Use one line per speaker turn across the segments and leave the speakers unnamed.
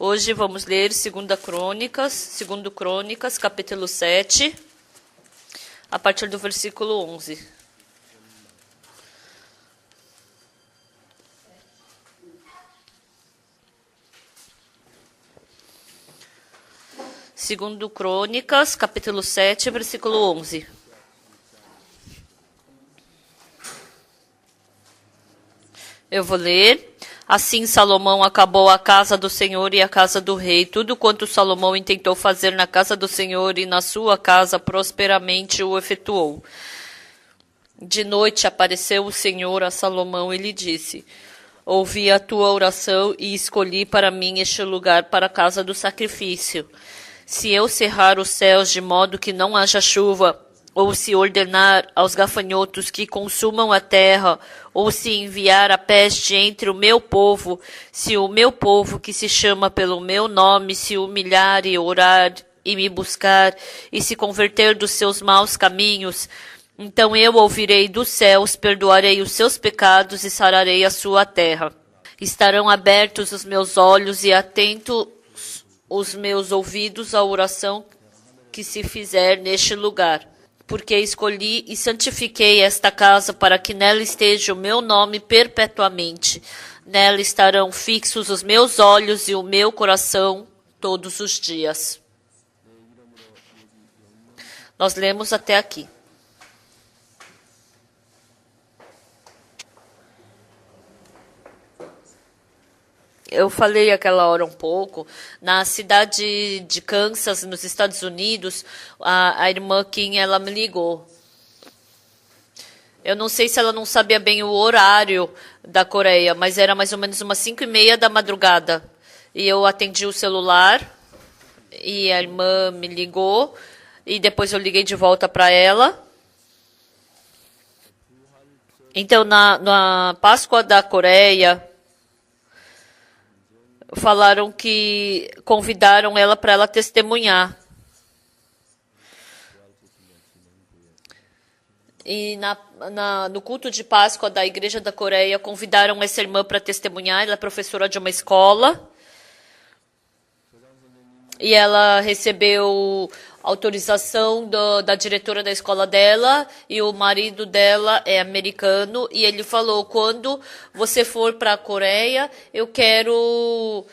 Hoje vamos ler segundo Crônicas, capítulo 7, a partir do versículo 11. Segundo Crônicas, capítulo 7, versículo 11. Eu vou ler. Assim Salomão acabou a casa do Senhor e a casa do rei. Tudo quanto Salomão intentou fazer na casa do Senhor e na sua casa, prosperamente o efetuou. De noite apareceu o Senhor a Salomão e lhe disse: ouvi a tua oração e escolhi para mim este lugar para a casa do sacrifício. Se eu cerrar os céus de modo que não haja chuva, ou se ordenar aos gafanhotos que consumam a terra, ou se enviar a peste entre o meu povo, se o meu povo que se chama pelo meu nome se humilhar e orar e me buscar e se converter dos seus maus caminhos, então eu ouvirei dos céus, perdoarei os seus pecados e sararei a sua terra. Estarão abertos os meus olhos e atentos os meus ouvidos à oração que se fizer neste lugar. Porque escolhi e santifiquei esta casa para que nela esteja o meu nome perpetuamente. Nela estarão fixos os meus olhos e o meu coração todos os dias. Nós lemos até aqui. Eu falei aquela hora um pouco, na cidade de Kansas, nos Estados Unidos, a irmã Kim, ela me ligou. Eu não sei se ela não sabia bem o horário da Coreia, mas era mais ou menos umas 5:30 da madrugada. E eu atendi o celular, e a irmã me ligou, e depois eu liguei de volta para ela. Então, na Páscoa da Coreia, falaram que convidaram ela para ela testemunhar. E no culto de Páscoa da Igreja da Coreia, convidaram essa irmã para testemunhar. Ela é professora de uma escola. E ela recebeu autorização da diretora da escola dela, e o marido dela é americano, e ele falou: quando você for para a Coreia, eu quero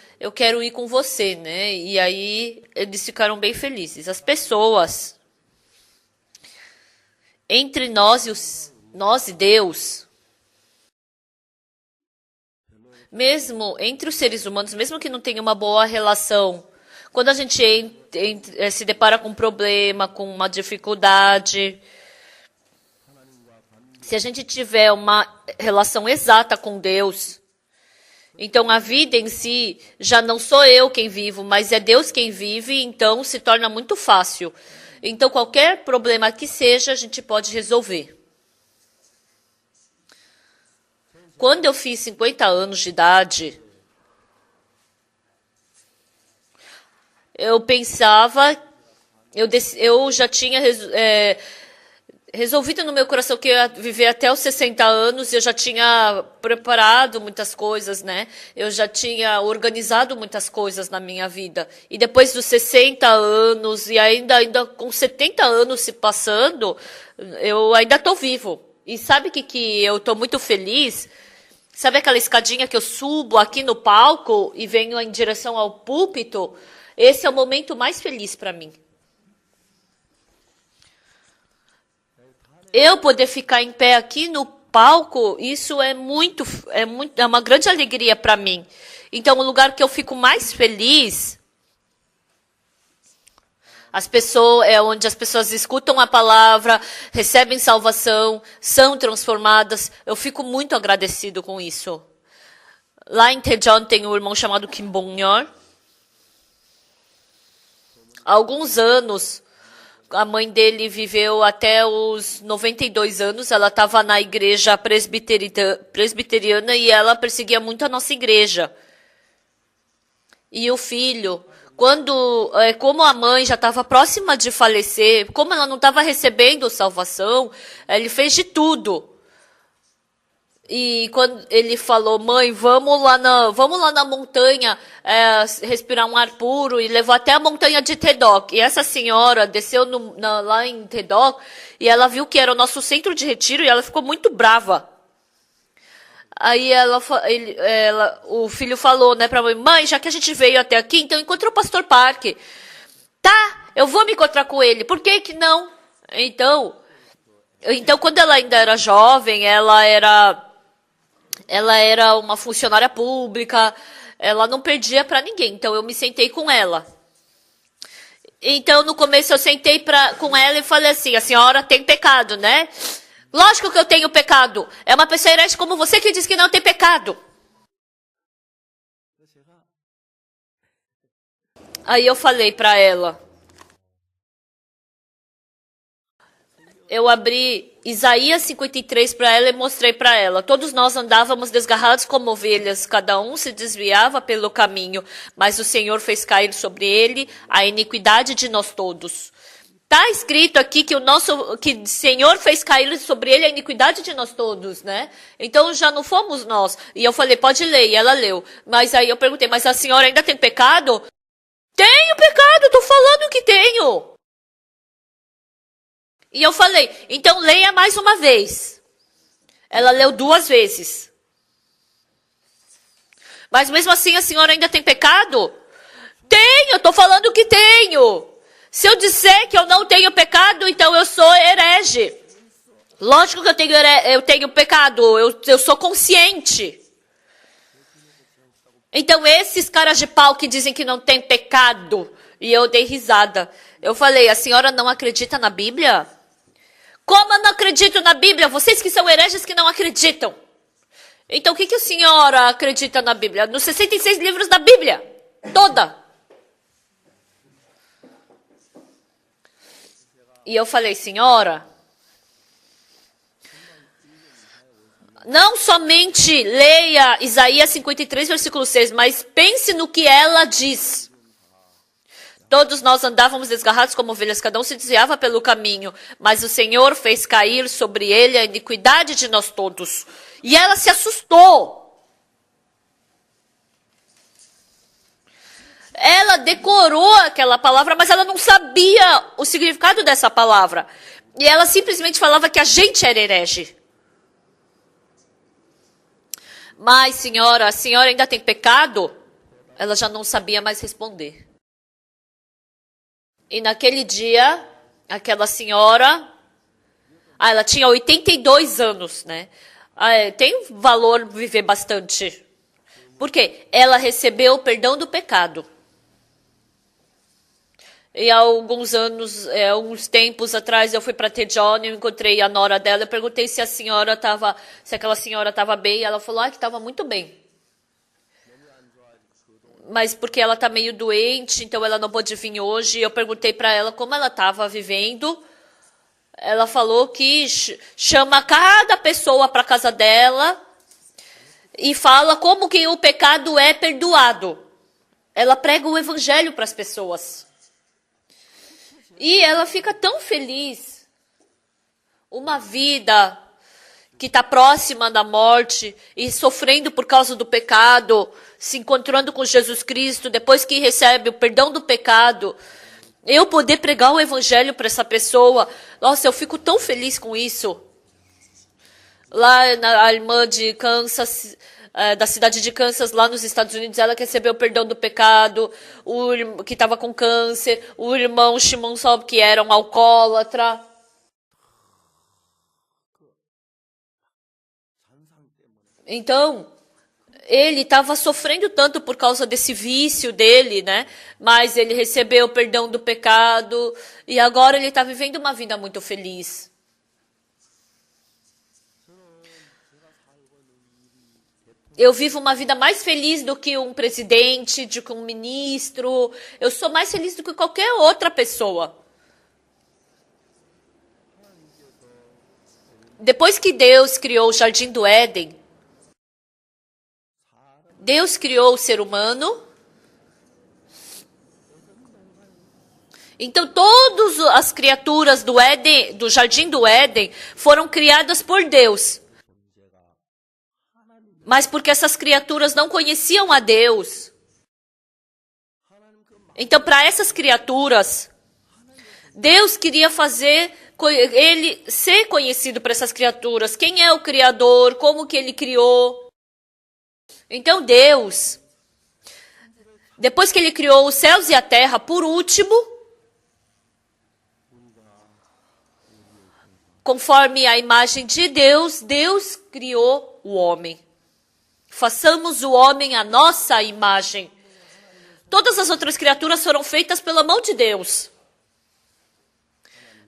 ir com você, né? E aí eles ficaram bem felizes. As pessoas entre nós e Deus, mesmo entre os seres humanos, mesmo que não tenha uma boa relação, quando a gente se depara com um problema, com uma dificuldade, se a gente tiver uma relação exata com Deus, então a vida em si já não sou eu quem vivo, mas é Deus quem vive, então se torna muito fácil. Então qualquer problema que seja, a gente pode resolver. Quando eu fiz 50 anos de idade, eu pensava, eu já tinha resolvido no meu coração que eu ia viver até os 60 anos, eu já tinha preparado muitas coisas, né? Eu já tinha organizado muitas coisas na minha vida. E depois dos 60 anos, e ainda com 70 anos se passando, eu ainda estou vivo. E sabe que eu estou muito feliz? Sabe aquela escadinha que eu subo aqui no palco e venho em direção ao púlpito? Esse é o momento mais feliz para mim. Eu poder ficar em pé aqui no palco, isso é uma grande alegria para mim. Então, o lugar que eu fico mais feliz, é onde as pessoas escutam a palavra, recebem salvação, são transformadas. Eu fico muito agradecido com isso. Lá em Daejeon tem um irmão chamado Kim Bong-nyor. Há alguns anos, a mãe dele viveu até os 92 anos. Ela estava na igreja presbiteriana e ela perseguia muito a nossa igreja. E o filho, como a mãe já estava próxima de falecer, como ela não estava recebendo salvação, ele fez de tudo. E quando ele falou, mãe, vamos lá na montanha respirar um ar puro, e levou até a montanha de Tedok. E essa senhora desceu lá em Tedok e ela viu que era o nosso centro de retiro e ela ficou muito brava. Aí o filho falou, né, pra mãe, já que a gente veio até aqui, então encontrou o Pastor Park. Tá, eu vou me encontrar com ele. Por que que não? Então, quando ela ainda era jovem, ela era uma funcionária pública, ela não perdia para ninguém, então eu me sentei com ela. Então, no começo, eu sentei com ela e falei assim, a senhora tem pecado, né? Lógico que eu tenho pecado. É uma pessoa herege como você que diz que não tem pecado. Aí eu falei para ela. Eu abri Isaías 53 para ela e mostrei para ela. Todos nós andávamos desgarrados como ovelhas, cada um se desviava pelo caminho, mas o Senhor fez cair sobre ele a iniquidade de nós todos. Tá escrito aqui que o Senhor fez cair sobre ele a iniquidade de nós todos, né? Então já não fomos nós. E eu falei, pode ler, e ela leu. Mas aí eu perguntei, mas a senhora ainda tem pecado? Tenho pecado, tô falando que tenho. E eu falei, então leia mais uma vez. Ela leu 2 vezes. Mas mesmo assim a senhora ainda tem pecado? Tenho, eu tô falando que tenho. Se eu disser que eu não tenho pecado, então eu sou herege. Lógico que eu tenho pecado, eu sou consciente. Então esses caras de pau que dizem que não tem pecado, e eu dei risada. Eu falei, a senhora não acredita na Bíblia? Como eu não acredito na Bíblia? Vocês que são hereges que não acreditam. Então o que a senhora acredita na Bíblia? Nos 66 livros da Bíblia. Toda. E eu falei, senhora, não somente leia Isaías 53, versículo 6, mas pense no que ela diz. Todos nós andávamos desgarrados como ovelhas, cada um se desviava pelo caminho, mas o Senhor fez cair sobre ele a iniquidade de nós todos. E ela se assustou. Ela decorou aquela palavra, mas ela não sabia o significado dessa palavra. E ela simplesmente falava que a gente era herege. Mas, senhora, a senhora ainda tem pecado? Ela já não sabia mais responder. E naquele dia, aquela senhora, ela tinha 82 anos, né? Tem valor viver bastante. Por quê? Ela recebeu o perdão do pecado. E há alguns tempos atrás, eu fui para Tejone, eu encontrei a nora dela, eu perguntei se aquela senhora estava bem, e ela falou que estava muito bem. Mas porque ela está meio doente, então ela não pôde vir hoje. Eu perguntei para ela como ela estava vivendo. Ela falou que chama cada pessoa para casa dela e fala como que o pecado é perdoado. Ela prega o evangelho para as pessoas. E ela fica tão feliz. Uma vida que está próxima da morte e sofrendo por causa do pecado, se encontrando com Jesus Cristo, depois que recebe o perdão do pecado, eu poder pregar o evangelho para essa pessoa, nossa, eu fico tão feliz com isso. Lá a irmã de Kansas, da cidade de Kansas, lá nos Estados Unidos, ela recebeu o perdão do pecado, que estava com câncer, o irmão Shimon Sob, que era um alcoólatra. Então, ele estava sofrendo tanto por causa desse vício dele, né? Mas ele recebeu o perdão do pecado e agora ele está vivendo uma vida muito feliz. Eu vivo uma vida mais feliz do que um presidente, do que um ministro. Eu sou mais feliz do que qualquer outra pessoa. Depois que Deus criou o Jardim do Éden, Deus criou o ser humano. Então todas as criaturas do Éden, do Jardim do Éden, foram criadas por Deus. mas porque essas criaturas não conheciam a Deus. Então, para essas criaturas, Deus queria fazer ele ser conhecido para essas criaturas. Quem é o Criador? Como que ele criou? Então, Deus, depois que ele criou os céus e a terra, por último, conforme a imagem de Deus, Deus criou o homem. Façamos o homem a nossa imagem. Todas as outras criaturas foram feitas pela mão de Deus.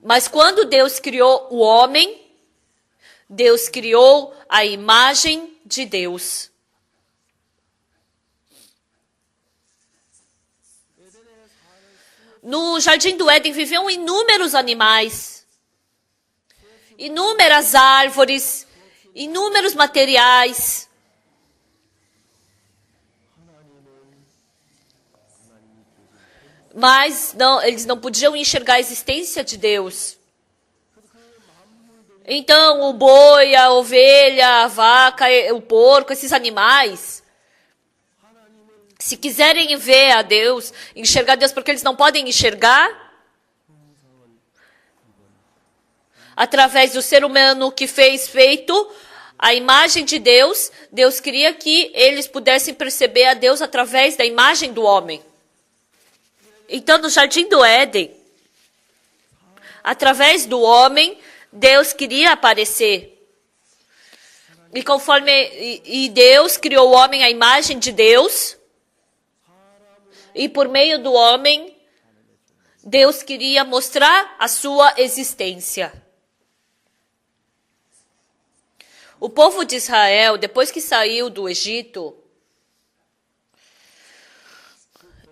Mas quando Deus criou o homem, Deus criou a imagem de Deus. No Jardim do Éden viviam inúmeros animais, inúmeras árvores, inúmeros materiais. Mas eles não podiam enxergar a existência de Deus. Então, o boi, a ovelha, a vaca, o porco, esses animais, se quiserem ver a Deus, enxergar Deus, porque eles não podem enxergar, através do ser humano que feito a imagem de Deus, Deus queria que eles pudessem perceber a Deus através da imagem do homem. Então, no Jardim do Éden, através do homem, Deus queria aparecer. E Deus criou o homem à imagem de Deus. E por meio do homem, Deus queria mostrar a sua existência. O povo de Israel, depois que saiu do Egito,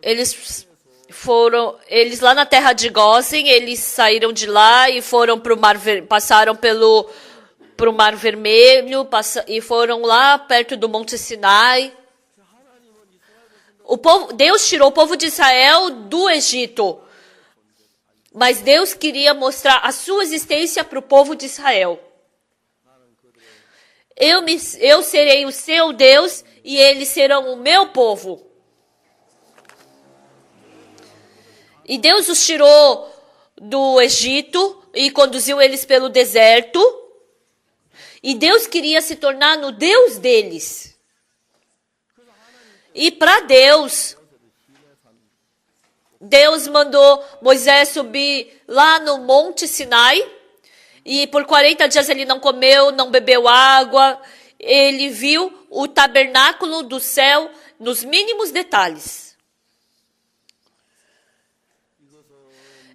eles lá na terra de Gósen, eles saíram de lá e foram passaram pro Mar Vermelho e foram lá perto do Monte Sinai. Deus tirou o povo de Israel do Egito, mas Deus queria mostrar a sua existência para o povo de Israel. Eu serei o seu Deus e eles serão o meu povo. E Deus os tirou do Egito e conduziu eles pelo deserto. E Deus queria se tornar no Deus deles. E para Deus mandou Moisés subir lá no Monte Sinai. E por 40 dias ele não comeu, não bebeu água. Ele viu o tabernáculo do céu nos mínimos detalhes.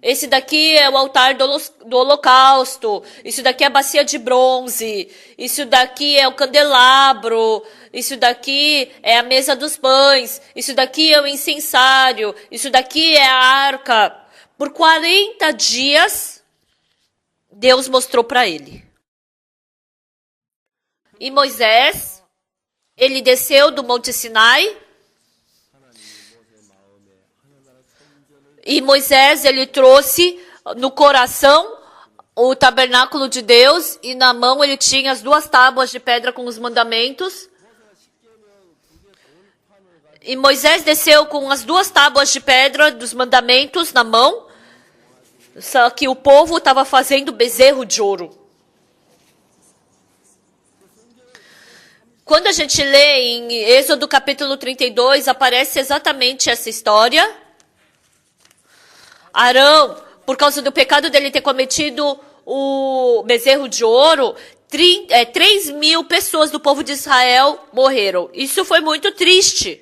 Esse daqui é o altar do holocausto. Isso daqui é a bacia de bronze. Isso daqui é o candelabro. Isso daqui é a mesa dos pães. Isso daqui é o incensário. Isso daqui é a arca. Por 40 dias, Deus mostrou para ele. E Moisés, ele desceu do Monte Sinai. E Moisés, ele trouxe no coração o tabernáculo de Deus e na mão ele tinha as 2 tábuas de pedra com os mandamentos. E Moisés desceu com as 2 tábuas de pedra dos mandamentos na mão, só que o povo estava fazendo bezerro de ouro. Quando a gente lê em Êxodo capítulo 32, aparece exatamente essa história. Arão, por causa do pecado dele ter cometido o bezerro de ouro, 3.000 pessoas do povo de Israel morreram. Isso foi muito triste.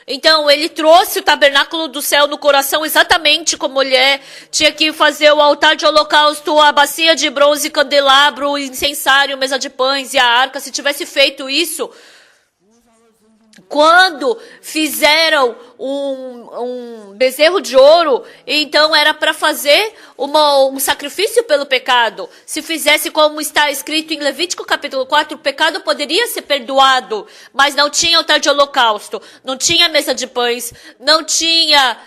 Então, ele trouxe o tabernáculo do céu no coração exatamente como ele é. Tinha que fazer o altar de holocausto, a bacia de bronze, candelabro, o incensário, mesa de pães e a arca. Se tivesse feito isso, quando fizeram um bezerro de ouro, então era para fazer um sacrifício pelo pecado. Se fizesse como está escrito em Levítico capítulo 4, o pecado poderia ser perdoado, mas não tinha altar de holocausto, não tinha mesa de pães, não tinha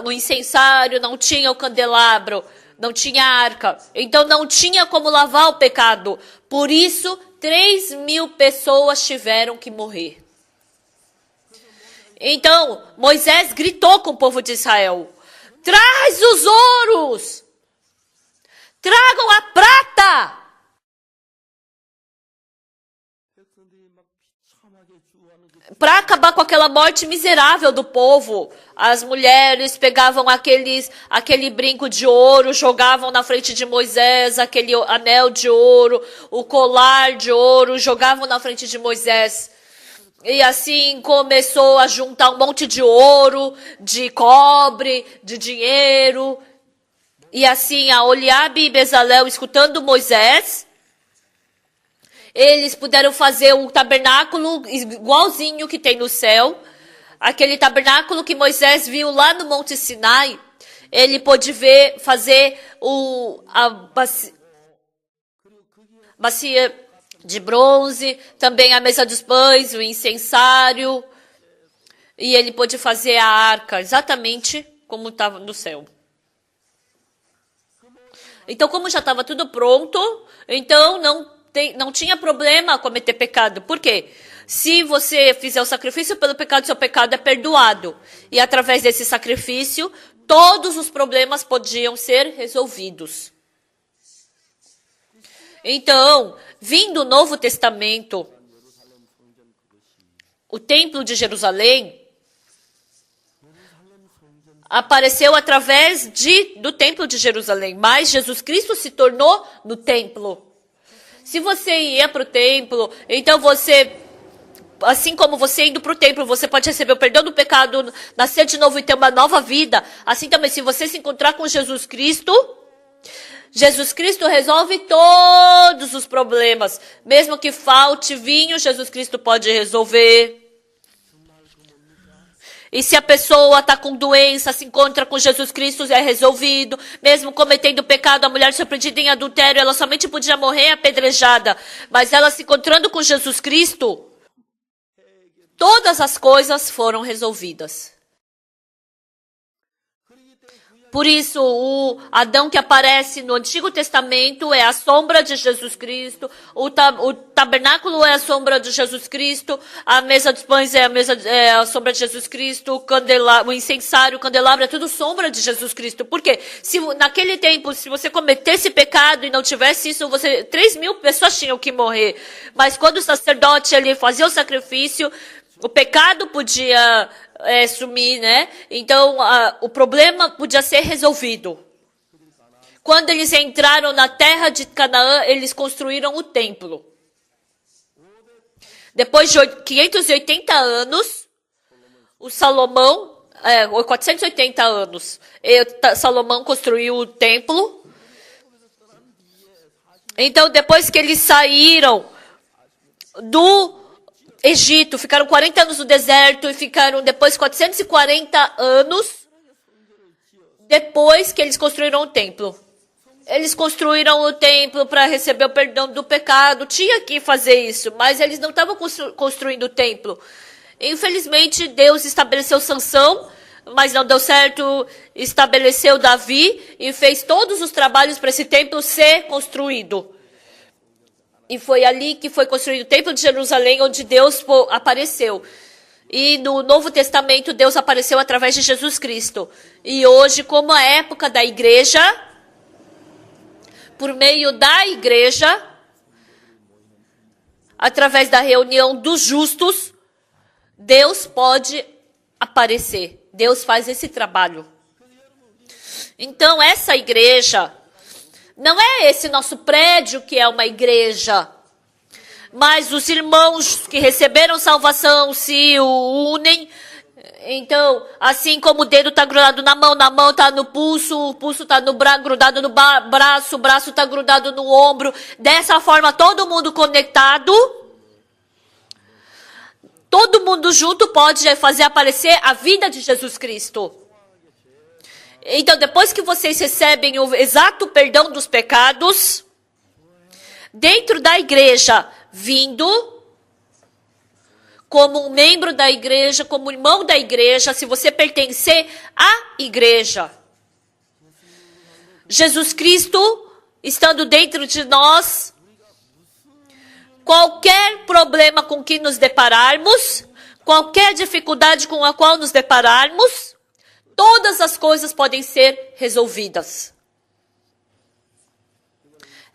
o incensário, não tinha o candelabro, não tinha arca. Então não tinha como lavar o pecado. Por isso, 3.000 pessoas tiveram que morrer. Então, Moisés gritou com o povo de Israel: traz os ouros! Tragam a prata! Para acabar com aquela morte miserável do povo. As mulheres pegavam aquele brinco de ouro, jogavam na frente de Moisés, aquele anel de ouro, o colar de ouro, jogavam na frente de Moisés. E assim começou a juntar um monte de ouro, de cobre, de dinheiro. E assim, a Oliabe e Bezalel, escutando Moisés, eles puderam fazer um tabernáculo igualzinho que tem no céu. Aquele tabernáculo que Moisés viu lá no Monte Sinai. Ele pôde fazer a bacia de bronze, também a mesa dos pães, o incensário. E ele pôde fazer a arca, exatamente como estava no céu. Então, como já estava tudo pronto, então não tinha problema cometer pecado. Por quê? Se você fizer o sacrifício pelo pecado, seu pecado é perdoado. E através desse sacrifício, todos os problemas podiam ser resolvidos. Então, vindo o Novo Testamento, o Templo de Jerusalém apareceu através do Templo de Jerusalém, mas Jesus Cristo se tornou no templo. Se você ia para o templo, então assim como você indo para o templo, você pode receber o perdão do pecado, nascer de novo e ter uma nova vida. Assim também, se você se encontrar com Jesus Cristo resolve todos os problemas. Mesmo que falte vinho, Jesus Cristo pode resolver. E se a pessoa está com doença, se encontra com Jesus Cristo, é resolvido. Mesmo cometendo pecado, a mulher surpreendida em adultério, ela somente podia morrer apedrejada. Mas ela se encontrando com Jesus Cristo, todas as coisas foram resolvidas. Por isso, o Adão que aparece no Antigo Testamento é a sombra de Jesus Cristo, o tabernáculo é a sombra de Jesus Cristo, a mesa dos pães é a sombra de Jesus Cristo, o incensário, o candelabro é tudo sombra de Jesus Cristo. Por quê? Se naquele tempo, se você cometesse pecado e não tivesse isso, 3.000 pessoas tinham que morrer. Mas quando o sacerdote ele fazia o sacrifício, o pecado podia sumir, né? Então, o problema podia ser resolvido. Quando eles entraram na terra de Canaã, eles construíram o templo. Depois de 580 anos, o Salomão, 480 anos, Salomão construiu o templo. Então, depois que eles saíram do Egito, ficaram 40 anos no deserto e ficaram depois 440 anos depois que eles construíram o templo. Eles construíram o templo para receber o perdão do pecado. Tinha que fazer isso, mas eles não estavam construindo o templo. Infelizmente, Deus estabeleceu Sansão, mas não deu certo. Estabeleceu Davi e fez todos os trabalhos para esse templo ser construído. E foi ali que foi construído o Templo de Jerusalém, onde Deus apareceu. E no Novo Testamento, Deus apareceu através de Jesus Cristo. E hoje, como a época da igreja, por meio da igreja, através da reunião dos justos, Deus pode aparecer. Deus faz esse trabalho. Então, essa igreja não é esse nosso prédio que é uma igreja, mas os irmãos que receberam salvação se unem. Então, assim como o dedo está grudado na mão está no pulso, o pulso está grudado no braço, o braço está grudado no ombro. Dessa forma, todo mundo conectado, todo mundo junto pode fazer aparecer a vida de Jesus Cristo. Então, depois que vocês recebem o exato perdão dos pecados, dentro da igreja, vindo como um membro da igreja, como irmão da igreja, se você pertencer à igreja, Jesus Cristo estando dentro de nós, qualquer problema com que nos depararmos, qualquer dificuldade com a qual nos depararmos, todas as coisas podem ser resolvidas.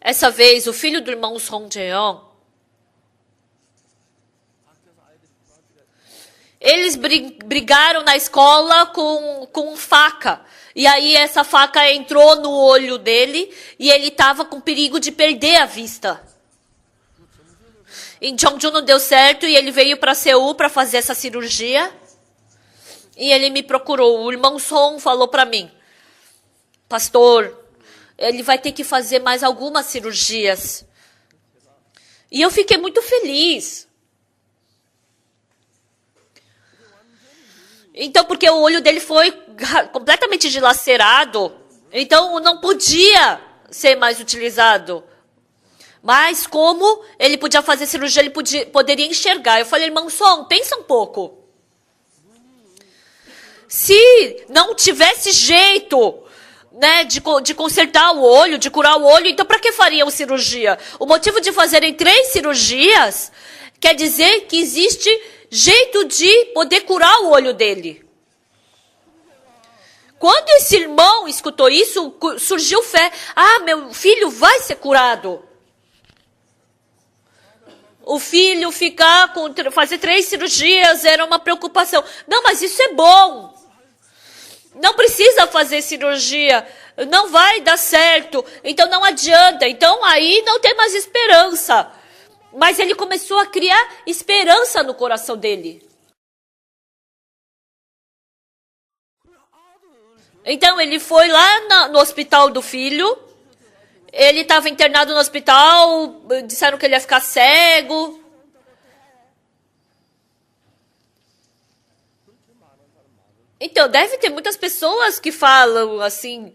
Essa vez, o filho do irmão Song Jae-young, eles brigaram na escola com faca. E aí essa faca entrou no olho dele e ele estava com perigo de perder a vista. Em Cheongju não deu certo e ele veio para Seul para fazer essa cirurgia. E ele me procurou. O irmão Song falou para mim: pastor, ele vai ter que fazer mais algumas cirurgias. E eu fiquei muito feliz. Então, porque o olho dele foi completamente dilacerado, então não podia ser mais utilizado. Mas como ele podia fazer cirurgia, ele poderia enxergar. Eu falei, irmão Song, pensa um pouco. Se não tivesse jeito, né, de consertar o olho, de curar o olho, então para que fariam cirurgia? O motivo de fazerem 3 cirurgias quer dizer que existe jeito de poder curar o olho dele. Quando esse irmão escutou isso, surgiu fé. Ah, meu filho vai ser curado. O filho fazer 3 cirurgias era uma preocupação. Não, mas isso é bom. Não precisa fazer cirurgia. Não vai dar certo. Então não adianta. Então aí não tem mais esperança. Mas ele começou a criar esperança no coração dele. Então ele foi lá no hospital do filho. Ele estava internado no hospital. Disseram que ele ia ficar cego. Então deve ter muitas pessoas que falam assim: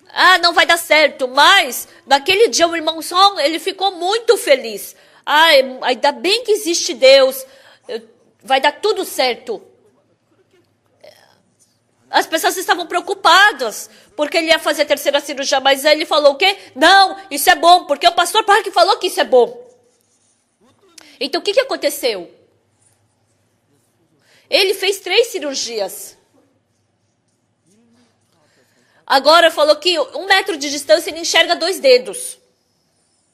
ah, não vai dar certo, mas naquele dia o irmão Song, ele ficou muito feliz. Ah, ainda bem que existe Deus, vai dar tudo certo. As pessoas estavam preocupadas, porque ele ia fazer a 3ª cirurgia, mas ele falou o quê? Não, isso é bom, porque o pastor Park falou que isso é bom. Então o que aconteceu? Ele fez 3 cirurgias. Agora falou que 1 metro de distância ele enxerga 2 dedos.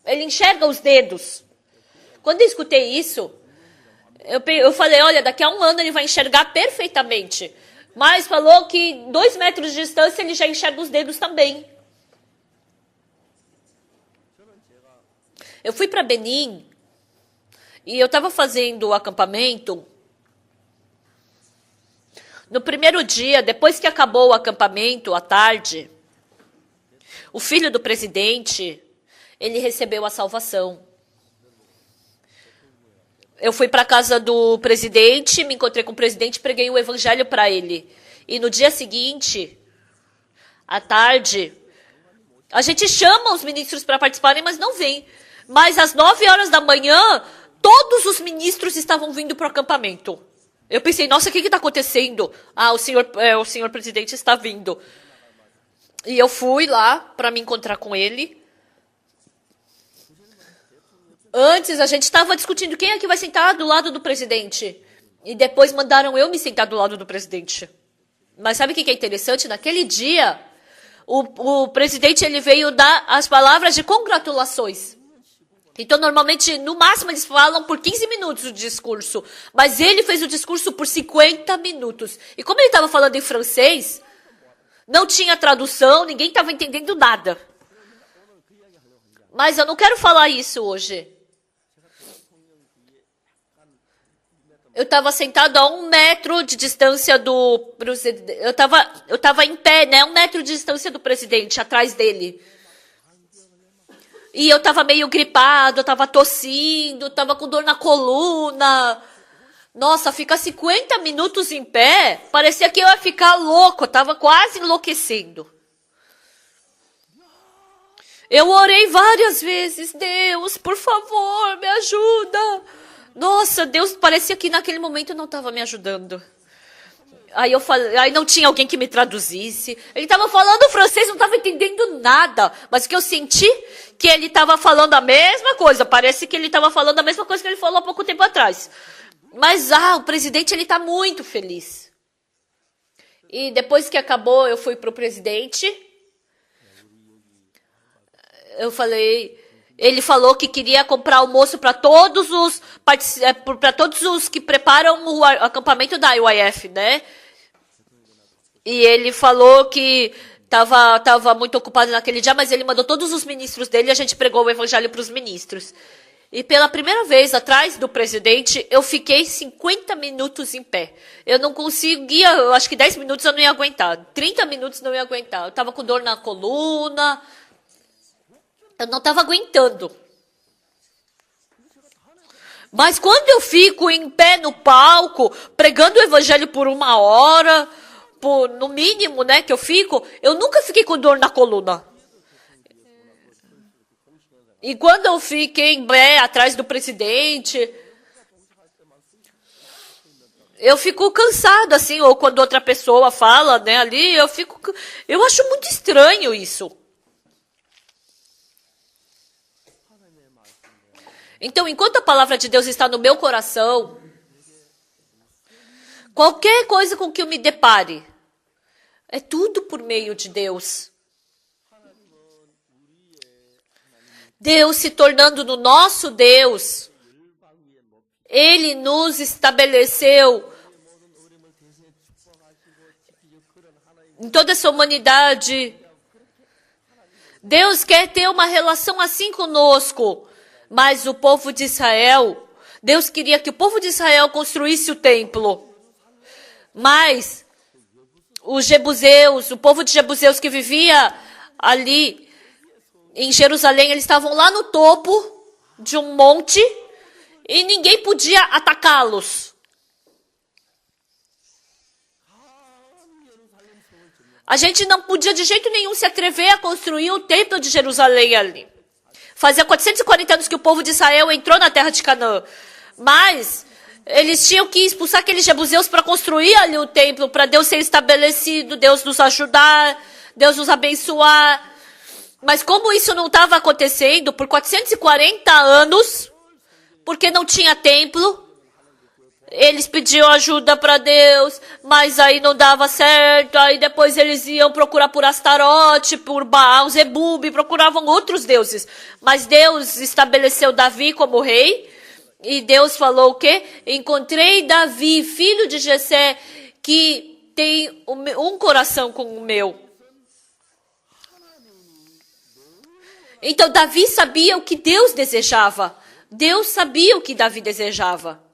Ele enxerga os dedos. Quando eu escutei isso, eu falei, olha, daqui a 1 ano ele vai enxergar perfeitamente. Mas falou que 2 metros de distância ele já enxerga os dedos também. Eu fui para Benin e eu estava fazendo o acampamento. No primeiro dia, depois que acabou o acampamento, à tarde, o filho do presidente, ele recebeu a salvação. Eu fui para a casa do presidente, me encontrei com o presidente, preguei o evangelho para ele. E no dia seguinte, à tarde, a gente chama os ministros para participarem, mas não vem. Mas às 9 horas da manhã, todos os ministros estavam vindo para o acampamento. Eu pensei, nossa, o que está acontecendo? Ah, o senhor presidente está vindo. E eu fui lá para me encontrar com ele. Antes, a gente estava discutindo quem é que vai sentar do lado do presidente. E depois mandaram eu me sentar do lado do presidente. Mas sabe o que é interessante? Naquele dia, o presidente ele veio dar as palavras de congratulações. Então, normalmente, no máximo, eles falam por 15 minutos o discurso. Mas ele fez o discurso por 50 minutos. E como ele estava falando em francês, não tinha tradução, ninguém estava entendendo nada. Mas eu não quero falar isso hoje. Eu estava sentado a 1 metro de distância do presidente. Eu estava em pé, né? 1 metro de distância do presidente, atrás dele. E eu estava meio gripado, eu estava tossindo, estava com dor na coluna. Nossa, ficar 50 minutos em pé, parecia que eu ia ficar louco, eu estava quase enlouquecendo. Eu orei várias vezes, Deus, por favor, me ajuda. Nossa, Deus parecia que naquele momento não estava me ajudando. Aí eu falei, aí não tinha alguém que me traduzisse. Ele estava falando francês, não estava entendendo nada. Mas o que eu senti, que ele estava falando a mesma coisa. Parece que ele estava falando a mesma coisa que ele falou há pouco tempo atrás. Mas, o presidente, ele está muito feliz. E depois que acabou, eu fui pro presidente. Eu falei, ele falou que queria comprar almoço para todos os que preparam o acampamento da IYF, né? E ele falou que estava muito ocupado naquele dia, mas ele mandou todos os ministros dele e a gente pregou o evangelho para os ministros. E pela primeira vez, atrás do presidente, eu fiquei 50 minutos em pé. Eu não conseguia, eu acho que 10 minutos eu não ia aguentar. 30 minutos não ia aguentar. Eu estava com dor na coluna. Eu não estava aguentando. Mas quando eu fico em pé no palco, pregando o evangelho por 1 hora, no mínimo, né, que eu nunca fiquei com dor na coluna. E quando eu fiquei em pé atrás do presidente, eu fico cansado, assim, ou quando outra pessoa fala, né, ali, eu acho muito estranho isso. Então, enquanto a palavra de Deus está no meu coração, qualquer coisa com que eu me depare, é tudo por meio de Deus. Deus se tornando no nosso Deus, Ele nos estabeleceu em toda essa humanidade. Deus quer ter uma relação assim conosco. Mas o povo de Israel, Deus queria que o povo de Israel construísse o templo. Mas os jebuseus, o povo de jebuseus que vivia ali em Jerusalém, eles estavam lá no topo de um monte e ninguém podia atacá-los. A gente não podia de jeito nenhum se atrever a construir o templo de Jerusalém ali. Fazia 440 anos que o povo de Israel entrou na terra de Canaã. Mas eles tinham que expulsar aqueles jebuseus para construir ali o templo, para Deus ser estabelecido, Deus nos ajudar, Deus nos abençoar. Mas como isso não estava acontecendo por 440 anos, porque não tinha templo, eles pediam ajuda para Deus, mas aí não dava certo. Aí depois eles iam procurar por Astarote, por Baal, Zebub, procuravam outros deuses. Mas Deus estabeleceu Davi como rei. E Deus falou o quê? Encontrei Davi, filho de Jessé, que tem um coração como o meu. Então Davi sabia o que Deus desejava. Deus sabia o que Davi desejava.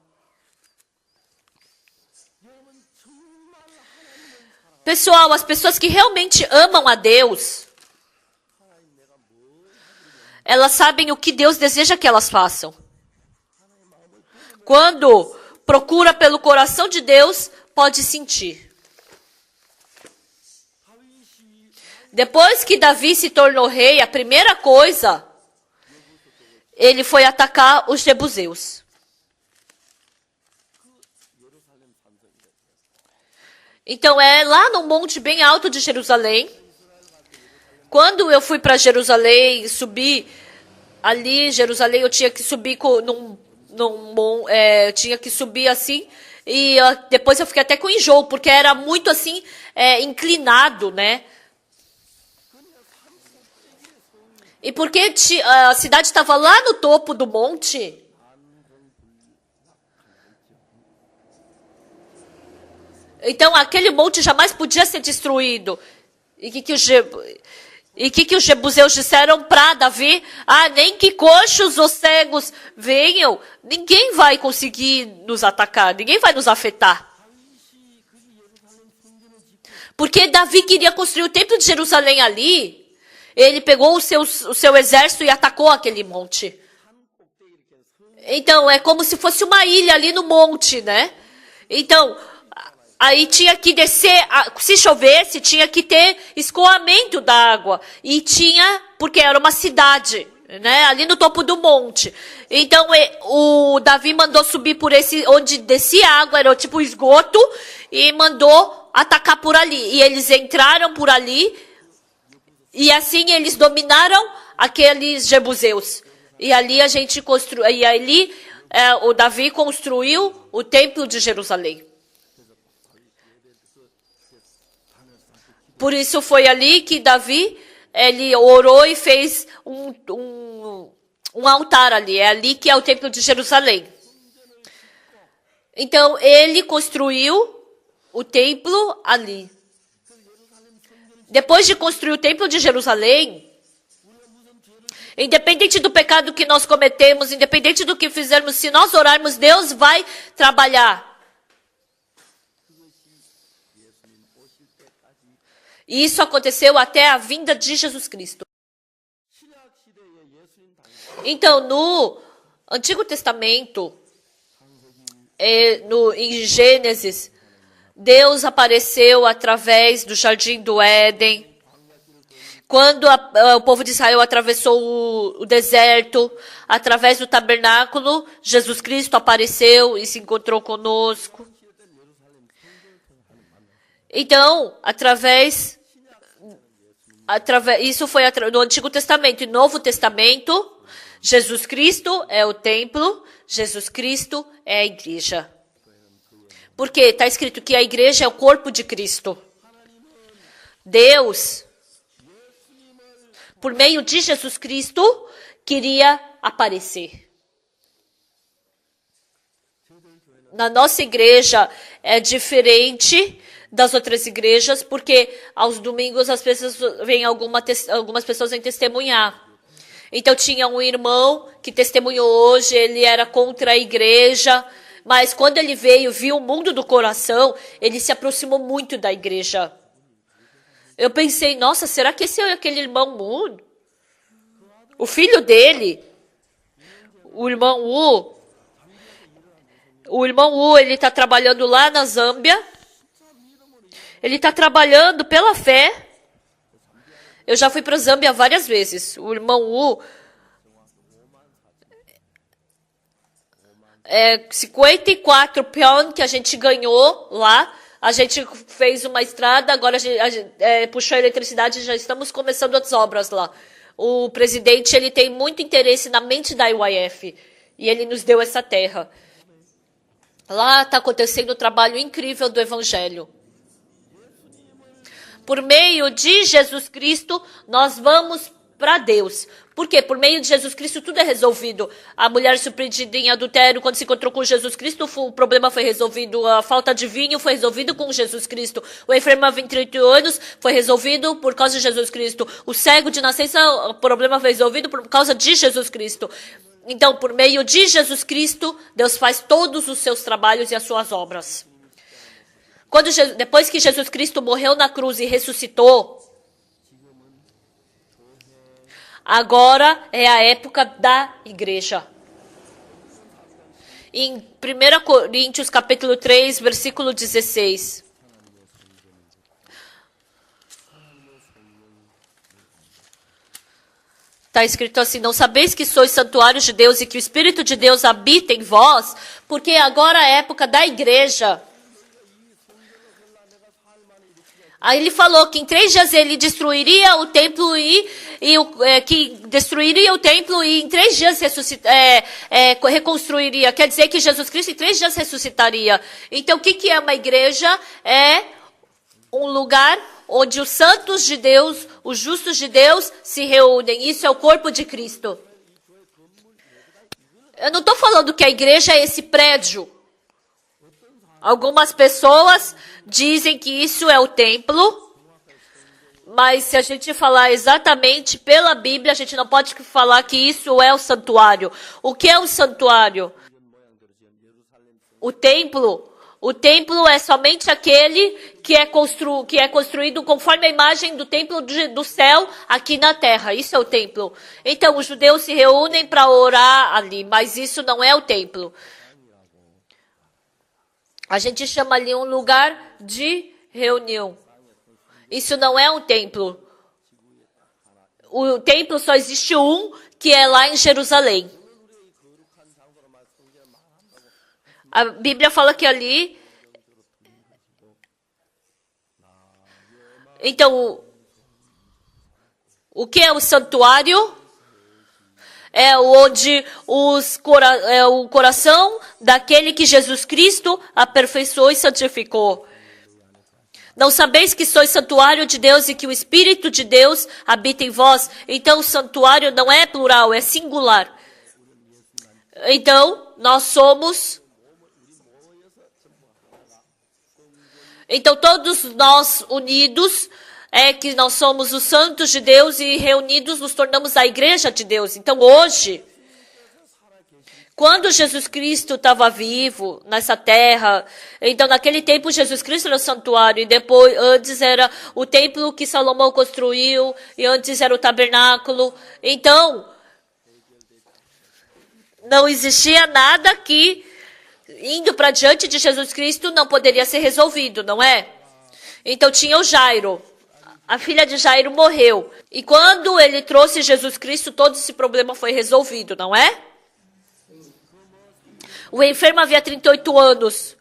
Pessoal, as pessoas que realmente amam a Deus, elas sabem o que Deus deseja que elas façam. Quando procura pelo coração de Deus, pode sentir. Depois que Davi se tornou rei, a primeira coisa, ele foi atacar os jebuseus. Então, é lá no monte bem alto de Jerusalém. Quando eu fui para Jerusalém, subi ali, Jerusalém, eu tinha que subir eu tinha que subir assim. E depois eu fiquei até com enjoo, porque era muito assim, inclinado, né? E porque a cidade estava lá no topo do monte, então aquele monte jamais podia ser destruído. E o que os jebuseus disseram para Davi? Nem que coxos ou cegos venham, ninguém vai conseguir nos atacar, ninguém vai nos afetar. Porque Davi queria construir o templo de Jerusalém ali, ele pegou o seu exército e atacou aquele monte. Então, é como se fosse uma ilha ali no monte, né? Então, aí tinha que descer, se chovesse, tinha que ter escoamento da água. E tinha, porque era uma cidade. né? Ali no topo do monte. Então o Davi mandou subir por esse, onde descia água, era tipo esgoto, e mandou atacar por ali. E eles entraram por ali, e assim eles dominaram aqueles jebuseus. E ali a gente construiu, e ali o Davi construiu o templo de Jerusalém. Por isso foi ali que Davi, ele orou e fez um altar ali. É ali que é o templo de Jerusalém. Então, ele construiu o templo ali. Depois de construir o templo de Jerusalém, independente do pecado que nós cometemos, independente do que fizermos, se nós orarmos, Deus vai trabalhar. E isso aconteceu até a vinda de Jesus Cristo. Então, no Antigo Testamento, em Gênesis, Deus apareceu através do Jardim do Éden. Quando o povo de Israel atravessou o deserto, através do tabernáculo, Jesus Cristo apareceu e se encontrou conosco. Então, isso foi no Antigo Testamento e Novo Testamento, Jesus Cristo é o templo, Jesus Cristo é a igreja. Porque está escrito que a igreja é o corpo de Cristo. Deus, por meio de Jesus Cristo, queria aparecer. Na nossa igreja é diferente das outras igrejas, porque aos domingos as pessoas vêm algumas pessoas vêm testemunhar. Então tinha um irmão que testemunhou hoje, ele era contra a igreja, mas quando ele veio, viu o mundo do coração, ele se aproximou muito da igreja. Eu pensei, nossa, será que esse é aquele irmão Mu? O filho dele, o irmão U, ele está trabalhando lá na Zâmbia. Ele está trabalhando pela fé. Eu já fui para a Zâmbia várias vezes. O irmão U 54 peão que a gente ganhou lá. A gente fez uma estrada, agora a gente puxou a eletricidade e já estamos começando as obras lá. O presidente, ele tem muito interesse na mente da IYF. E ele nos deu essa terra. Lá está acontecendo um trabalho incrível do evangelho. Por meio de Jesus Cristo, nós vamos para Deus. Por quê? Por meio de Jesus Cristo, tudo é resolvido. A mulher surpreendida em adultério, quando se encontrou com Jesus Cristo, o problema foi resolvido. A falta de vinho foi resolvido com Jesus Cristo. O enfermo há 28 anos foi resolvido por causa de Jesus Cristo. O cego de nascença, o problema foi resolvido por causa de Jesus Cristo. Então, por meio de Jesus Cristo, Deus faz todos os seus trabalhos e as suas obras. Depois que Jesus Cristo morreu na cruz e ressuscitou, agora é a época da igreja. Em 1 Coríntios capítulo 3, versículo 16. Está escrito assim, não sabeis que sois santuários de Deus e que o Espírito de Deus habita em vós? Porque agora é a época da igreja. Aí ele falou que em 3 dias ele destruiria o templo que destruiria o templo e em 3 dias reconstruiria. Quer dizer que Jesus Cristo em 3 dias ressuscitaria. Então o que é uma igreja? É um lugar onde os santos de Deus, os justos de Deus se reúnem. Isso é o corpo de Cristo. Eu não estou falando que a igreja é esse prédio. Algumas pessoas dizem que isso é o templo, mas se a gente falar exatamente pela Bíblia, a gente não pode falar que isso é o santuário. O que é o santuário? O templo é somente aquele que é construído conforme a imagem do templo do céu aqui na terra. Isso é o templo. Então, os judeus se reúnem para orar ali, mas isso não é o templo. A gente chama ali um lugar de reunião. Isso não é um templo. O templo só existe um, que é lá em Jerusalém. A Bíblia fala que ali... Então, o que é o santuário? É onde é o coração daquele que Jesus Cristo aperfeiçoou e santificou. Não sabeis que sois santuário de Deus e que o Espírito de Deus habita em vós? Então, o santuário não é plural, é singular. Então, nós somos... Então, todos nós unidos, que nós somos os santos de Deus e reunidos nos tornamos a igreja de Deus. Então, hoje, quando Jesus Cristo estava vivo nessa terra, então naquele tempo Jesus Cristo era o santuário, e depois, antes era o templo que Salomão construiu, e antes era o tabernáculo. Então, não existia nada que, indo para diante de Jesus Cristo, não poderia ser resolvido, não é? Então tinha o Jairo. A filha de Jairo morreu. E quando ele trouxe Jesus Cristo, todo esse problema foi resolvido, não é? O enfermo havia 38 anos.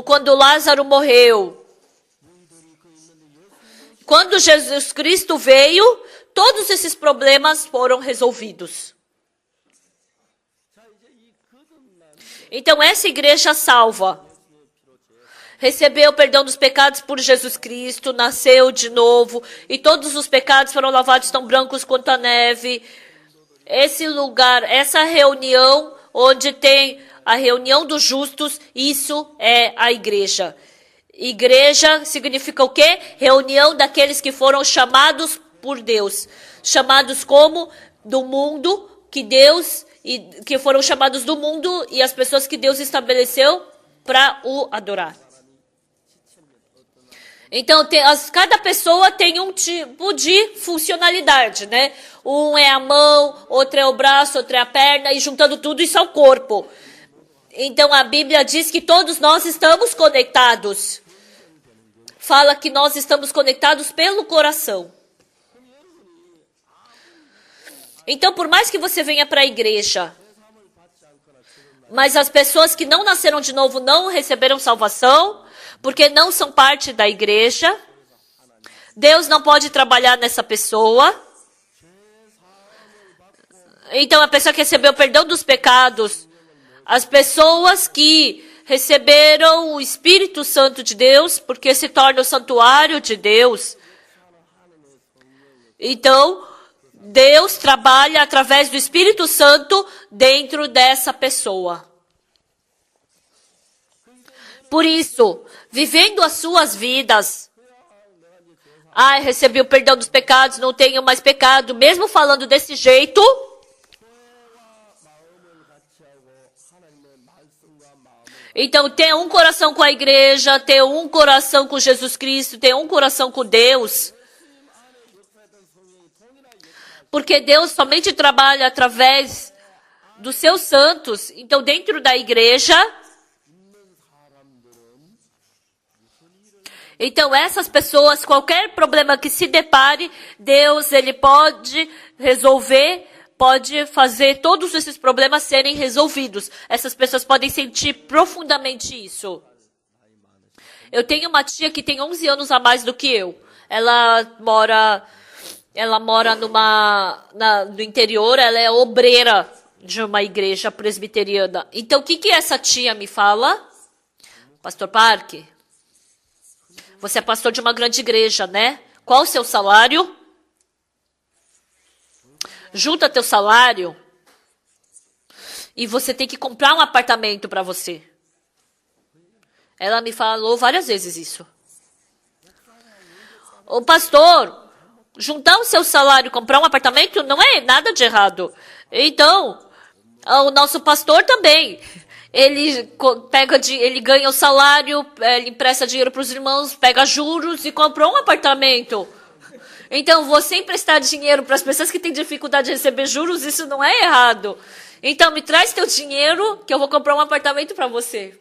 Quando Lázaro morreu. Quando Jesus Cristo veio, todos esses problemas foram resolvidos. Então essa igreja salva. Recebeu o perdão dos pecados por Jesus Cristo, nasceu de novo, e todos os pecados foram lavados tão brancos quanto a neve. Esse lugar, essa reunião, onde tem a reunião dos justos, isso é a igreja. Igreja significa o quê? Reunião daqueles que foram chamados por Deus. Chamados como? Do mundo, que foram chamados do mundo, e as pessoas que Deus estabeleceu para o adorar. Então, cada pessoa tem um tipo de funcionalidade, né? Um é a mão, outro é o braço, outro é a perna, e juntando tudo, isso é o corpo. Então, a Bíblia diz que todos nós estamos conectados. Fala que nós estamos conectados pelo coração. Então, por mais que você venha para a igreja, mas as pessoas que não nasceram de novo não receberam salvação, porque não são parte da igreja, Deus não pode trabalhar nessa pessoa. Então, a pessoa que recebeu o perdão dos pecados, as pessoas que receberam o Espírito Santo de Deus, porque se torna o santuário de Deus. Então, Deus trabalha através do Espírito Santo dentro dessa pessoa. Por isso, vivendo as suas vidas, recebi o perdão dos pecados, não tenho mais pecado, mesmo falando desse jeito, então tenha um coração com a igreja, tenha um coração com Jesus Cristo, tenha um coração com Deus. Porque Deus somente trabalha através dos seus santos. Então, dentro da igreja, então essas pessoas, qualquer problema que se depare, Deus, ele pode resolver, pode fazer todos esses problemas serem resolvidos. Essas pessoas podem sentir profundamente isso. Eu tenho uma tia que tem 11 anos a mais do que eu. Ela mora no interior, ela é obreira de uma igreja presbiteriana. Então, o que essa tia me fala? Pastor Parque, você é pastor de uma grande igreja, né? Qual o seu salário? Junta teu salário e você tem que comprar um apartamento para você. Ela me falou várias vezes isso. O pastor, juntar o seu salário e comprar um apartamento não é nada de errado. Então, o nosso pastor também. Ele ele ganha o salário, ele empresta dinheiro para os irmãos, pega juros e comprou um apartamento. Então, você emprestar dinheiro para as pessoas que têm dificuldade de receber juros, isso não é errado. Então, me traz teu dinheiro que eu vou comprar um apartamento para você.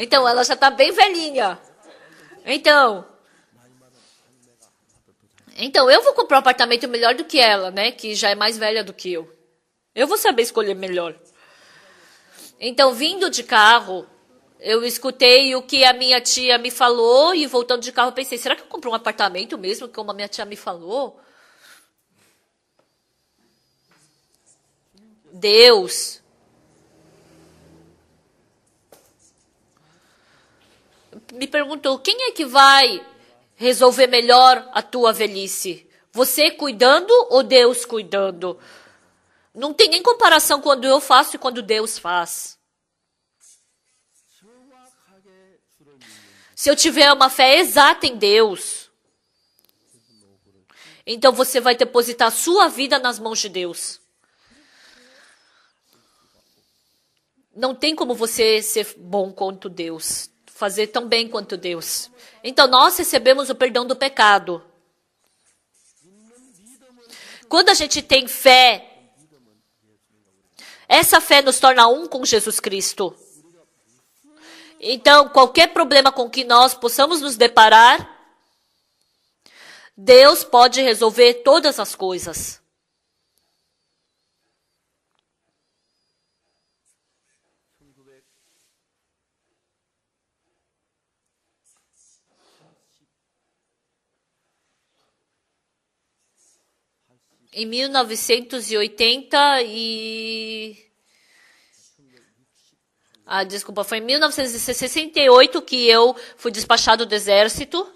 Então, ela já está bem velhinha. Então, eu vou comprar um apartamento melhor do que ela, né? Que já é mais velha do que eu. Eu vou saber escolher melhor. Então, vindo de carro, eu escutei o que a minha tia me falou e voltando de carro eu pensei, será que eu compro um apartamento mesmo, como a minha tia me falou? Deus me perguntou, quem é que vai resolver melhor a tua velhice? Você cuidando ou Deus cuidando? Não tem nem comparação quando eu faço e quando Deus faz. Se eu tiver uma fé exata em Deus, então você vai depositar a sua vida nas mãos de Deus. Não tem como você ser bom quanto Deus, fazer tão bem quanto Deus. Então nós recebemos o perdão do pecado. Quando a gente tem fé, essa fé nos torna um com Jesus Cristo. Então, qualquer problema com que nós possamos nos deparar, Deus pode resolver todas as coisas. Em 1980 foi em 1968 que eu fui despachado do exército.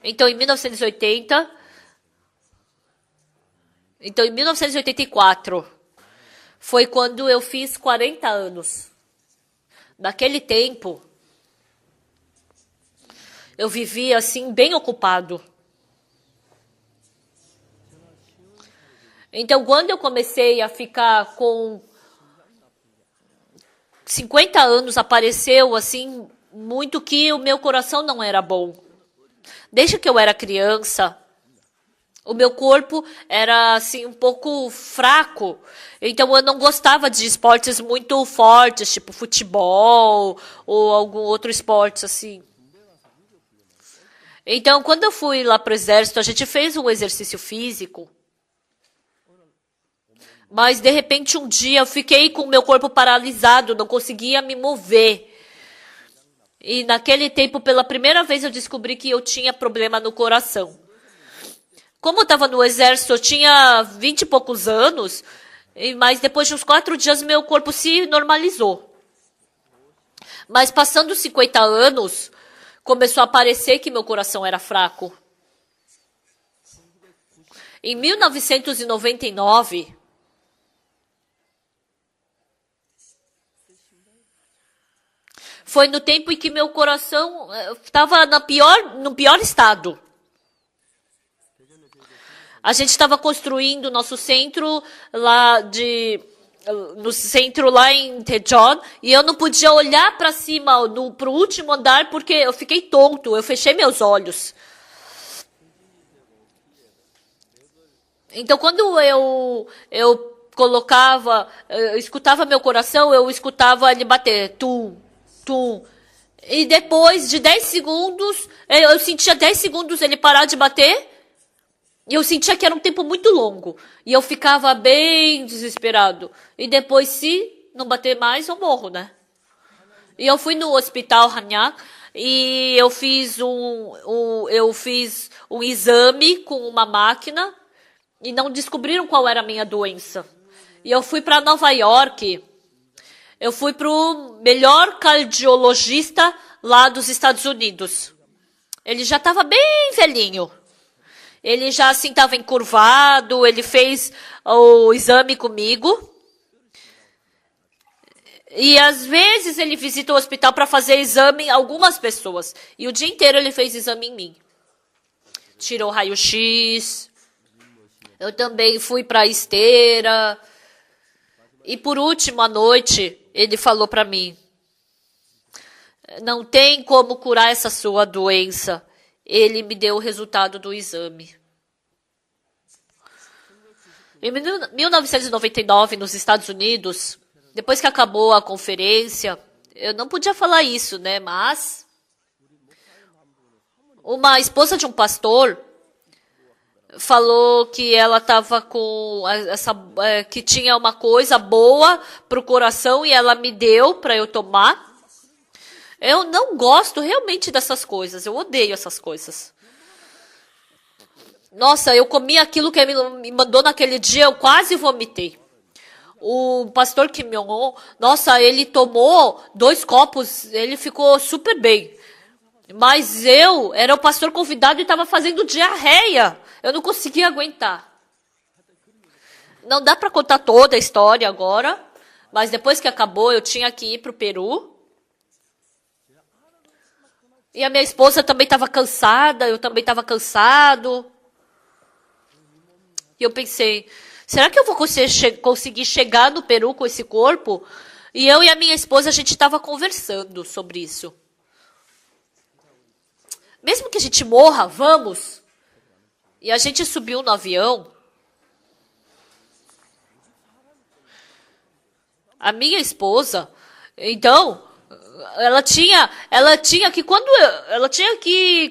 Então, em 1984, foi quando eu fiz 40 anos. Naquele tempo, eu vivia assim, bem ocupado. Então, quando eu comecei a ficar com 50 anos, apareceu assim, muito que o meu coração não era bom. Desde que eu era criança, o meu corpo era assim um pouco fraco. Então eu não gostava de esportes muito fortes, tipo futebol ou algum outro esporte assim. Então quando eu fui lá pro exército, a gente fez um exercício físico. Mas de repente um dia eu fiquei com o meu corpo paralisado, não conseguia me mover. E naquele tempo, pela primeira vez, eu descobri que eu tinha problema no coração. Como eu estava no exército, eu tinha 20 e poucos anos, mas depois de uns 4 dias, meu corpo se normalizou. Mas passando 50 anos, começou a parecer que meu coração era fraco. Em 1999, foi no tempo em que meu coração estava no pior estado. A gente estava construindo nosso centro no centro lá em Daejeon, e eu não podia olhar para cima, para o último andar, porque eu fiquei tonto, eu fechei meus olhos. Então, quando eu escutava meu coração, eu escutava ele bater, tum, tum. E depois de 10 segundos, eu sentia 10 segundos ele parar de bater. E eu sentia que era um tempo muito longo. E eu ficava bem desesperado. E depois, se não bater mais, eu morro, né? E eu fui no hospital Hanyang e eu fiz um exame com uma máquina e não descobriram qual era a minha doença. E eu fui para Nova York. Eu fui para o melhor cardiologista lá dos Estados Unidos. Ele já estava bem velhinho. Ele já assim estava encurvado, ele fez o exame comigo. E às vezes ele visita o hospital para fazer exame em algumas pessoas. E o dia inteiro ele fez exame em mim. Tirou raio-x. Eu também fui para a esteira. E por último, à noite, ele falou para mim: não tem como curar essa sua doença. Ele me deu o resultado do exame. Em 1999, nos Estados Unidos, depois que acabou a conferência, Eu não podia falar isso, né? Mas uma esposa de um pastor falou que ela estava com que tinha uma coisa boa para o coração e ela me deu para eu tomar. Eu não gosto realmente dessas coisas. Eu odeio essas coisas. Nossa, eu comi aquilo que ele me mandou naquele dia, eu quase vomitei. O pastor Kimyon, nossa, ele tomou 2 copos, ele ficou super bem. Mas eu era o pastor convidado e estava fazendo diarreia. Eu não conseguia aguentar. Não dá para contar toda a história agora, mas depois que acabou, eu tinha que ir para o Peru. E a minha esposa também estava cansada, eu também estava cansado. E eu pensei, será que eu vou conseguir chegar no Peru com esse corpo? E eu e a minha esposa, a gente estava conversando sobre isso. Mesmo que a gente morra, vamos. E a gente subiu no avião. A minha esposa, então, ela tinha que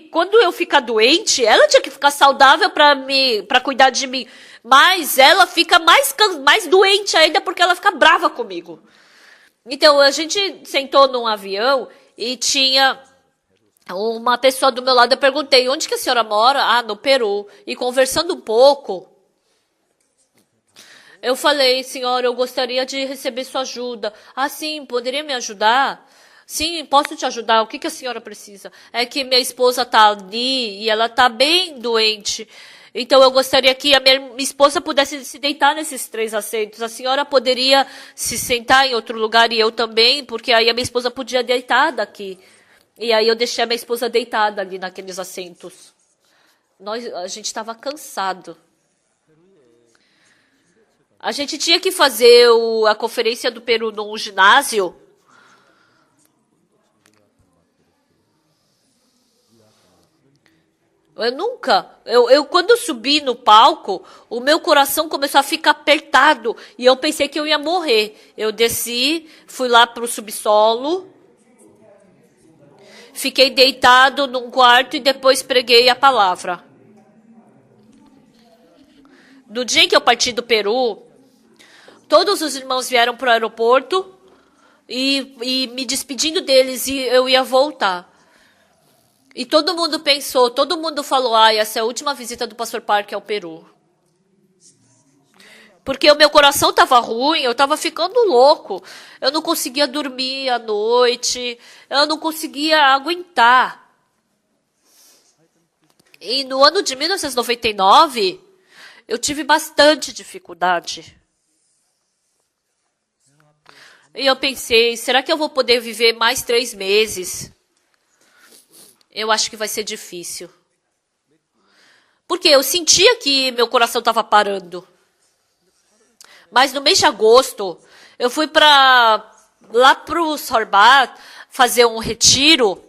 quando eu ficar doente, ela tinha que ficar saudável para cuidar de mim. Mas ela fica mais doente ainda porque ela fica brava comigo. Então, a gente sentou num avião e tinha uma pessoa do meu lado. Eu perguntei, onde que a senhora mora? Ah, no Peru. E conversando um pouco, eu falei, senhora, eu gostaria de receber sua ajuda. Ah, sim, poderia me ajudar? Sim, posso te ajudar. O que a senhora precisa? É que minha esposa está ali e ela está bem doente. Então, eu gostaria que a minha esposa pudesse se deitar nesses 3 assentos. A senhora poderia se sentar em outro lugar e eu também, porque aí a minha esposa podia deitar daqui. E aí eu deixei a minha esposa deitada ali naqueles assentos. A gente estava cansado. A gente tinha que fazer a conferência do Peru num ginásio. Quando eu subi no palco, o meu coração começou a ficar apertado e eu pensei que eu ia morrer. Eu desci, fui lá para o subsolo, fiquei deitado num quarto e depois preguei a palavra. No dia em que eu parti do Peru, todos os irmãos vieram para o aeroporto e me despedindo deles e eu ia voltar. E todo mundo falou, essa é a última visita do Pastor Parker ao Peru. Porque o meu coração estava ruim, eu estava ficando louco. Eu não conseguia dormir à noite, eu não conseguia aguentar. E no ano de 1999, eu tive bastante dificuldade. E eu pensei, será que eu vou poder viver mais 3 meses? Eu acho que vai ser difícil. Porque eu sentia que meu coração estava parando. Mas no mês de agosto, eu fui lá para o Sorbat fazer um retiro.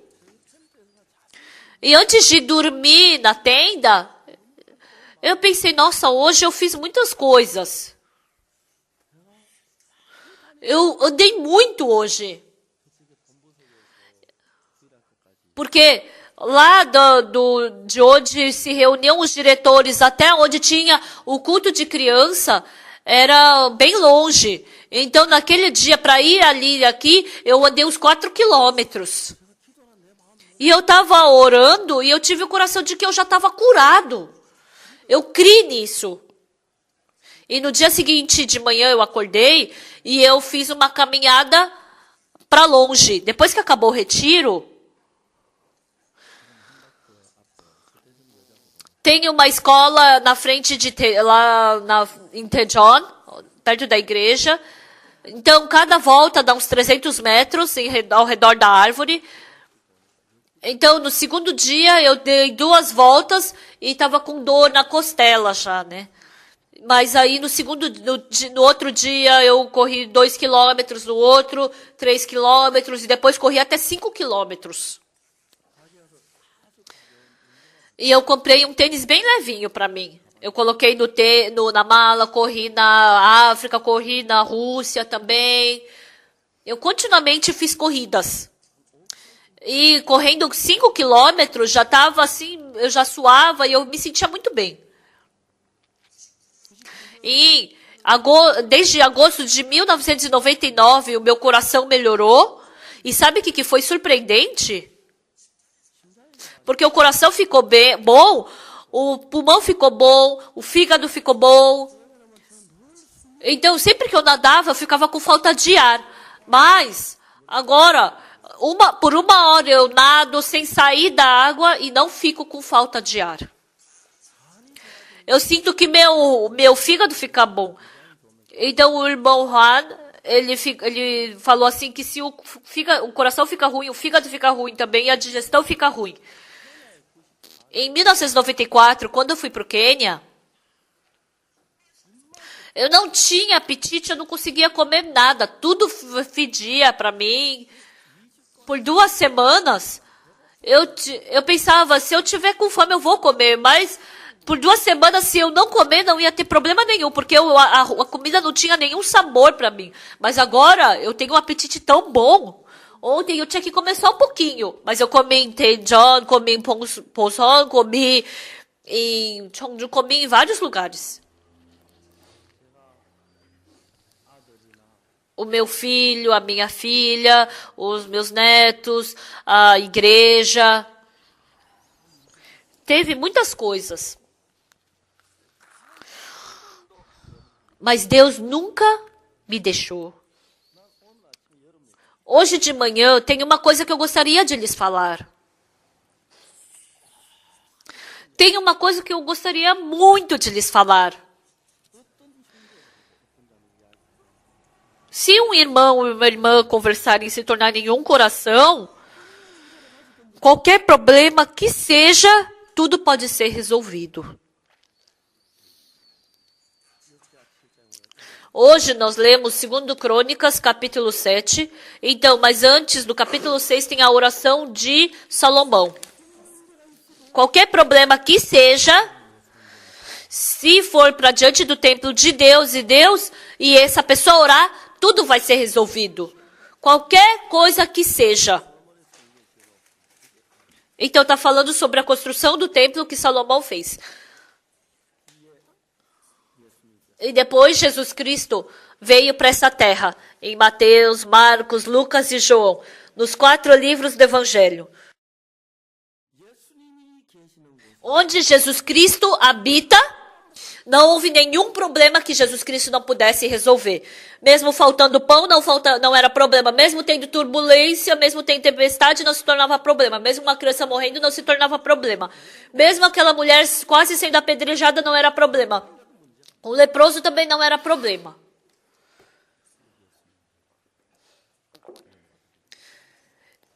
E antes de dormir na tenda, eu pensei, nossa, hoje eu fiz muitas coisas. Eu andei muito hoje. Porque lá de onde se reuniam os diretores até onde tinha o culto de criança, era bem longe. Então, naquele dia, para ir ali e aqui, eu andei uns 4 quilômetros. E eu estava orando e eu tive o coração de que eu já estava curado. Eu criei nisso. E no dia seguinte de manhã eu acordei e eu fiz uma caminhada para longe. Depois que acabou o retiro, tem uma escola na frente em Tejon, perto da igreja. Então, cada volta dá uns 300 metros ao redor da árvore. Então, no segundo dia, eu dei 2 voltas e estava com dor na costela já, né? Mas aí, no outro dia, eu corri 2 quilômetros, no outro, 3 quilômetros, e depois corri até 5 quilômetros. E eu comprei um tênis bem levinho para mim. Eu coloquei na mala, corri na África, corri na Rússia também. eu continuamente fiz corridas. E correndo 5 quilômetros, já estava assim, eu já suava e eu me sentia muito bem. E desde agosto de 1999, o meu coração melhorou. E sabe o que foi surpreendente? Porque o coração ficou bom, o pulmão ficou bom, o fígado ficou bom. Então, sempre que eu nadava, eu ficava com falta de ar. Mas, agora, por 1 hora eu nado sem sair da água e não fico com falta de ar. Eu sinto que meu fígado fica bom. Então, o irmão Juan, ele falou assim que se o coração fica ruim, o fígado fica ruim também e a digestão fica ruim. Em 1994, quando eu fui para o Quênia, eu não tinha apetite, eu não conseguia comer nada. Tudo fedia para mim. Por 2 semanas, eu pensava, se eu tiver com fome, eu vou comer. Mas por 2 semanas, se eu não comer, não ia ter problema nenhum. Porque a comida não tinha nenhum sabor para mim. Mas agora, eu tenho um apetite tão bom. Ontem eu tinha que comer só um pouquinho. Mas eu comi em Daejeon, comi em Poson, comi em Cheongju, comi em vários lugares. O meu filho, a minha filha, os meus netos, a igreja. Teve muitas coisas. Mas Deus nunca me deixou. Hoje de manhã tem uma coisa que eu gostaria de lhes falar. Tem uma coisa que eu gostaria muito de lhes falar. Se um irmão ou uma irmã conversarem e se tornarem um coração, qualquer problema que seja, tudo pode ser resolvido. Hoje nós lemos 2 Crônicas, capítulo 7. Então, mas antes do capítulo 6 tem a oração de Salomão. Qualquer problema que seja, se for para diante do templo de Deus e essa pessoa orar, tudo vai ser resolvido. Qualquer coisa que seja. Então está falando sobre a construção do templo que Salomão fez. E depois Jesus Cristo veio para essa terra, em Mateus, Marcos, Lucas e João, nos 4 livros do Evangelho. Onde Jesus Cristo habita, não houve nenhum problema que Jesus Cristo não pudesse resolver. Mesmo faltando pão, não era problema. Mesmo tendo turbulência, mesmo tendo tempestade, não se tornava problema. Mesmo uma criança morrendo, não se tornava problema. Mesmo aquela mulher quase sendo apedrejada, não era problema. O leproso também não era problema.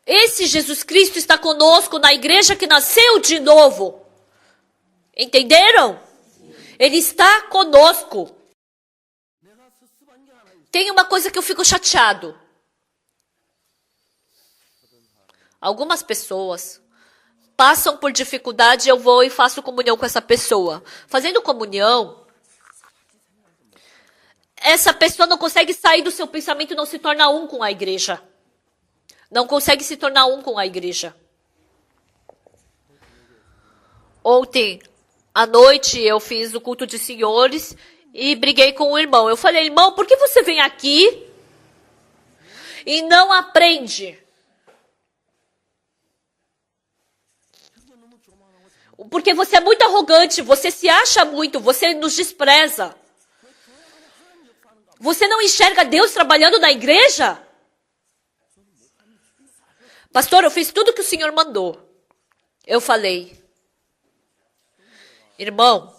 Esse Jesus Cristo está conosco na igreja que nasceu de novo. Entenderam? Ele está conosco. Tem uma coisa que eu fico chateado. Algumas pessoas passam por dificuldade e eu vou e faço comunhão com essa pessoa. Fazendo comunhão, essa pessoa não consegue sair do seu pensamento e não se torna um com a igreja. Não consegue se tornar um com a igreja. Ontem à noite eu fiz o culto de senhores e briguei com o irmão. Eu falei, irmão, por que você vem aqui e não aprende? Porque você é muito arrogante, você se acha muito, você nos despreza. Você não enxerga Deus trabalhando na igreja? Pastor, eu fiz tudo que o Senhor mandou. Eu falei, irmão,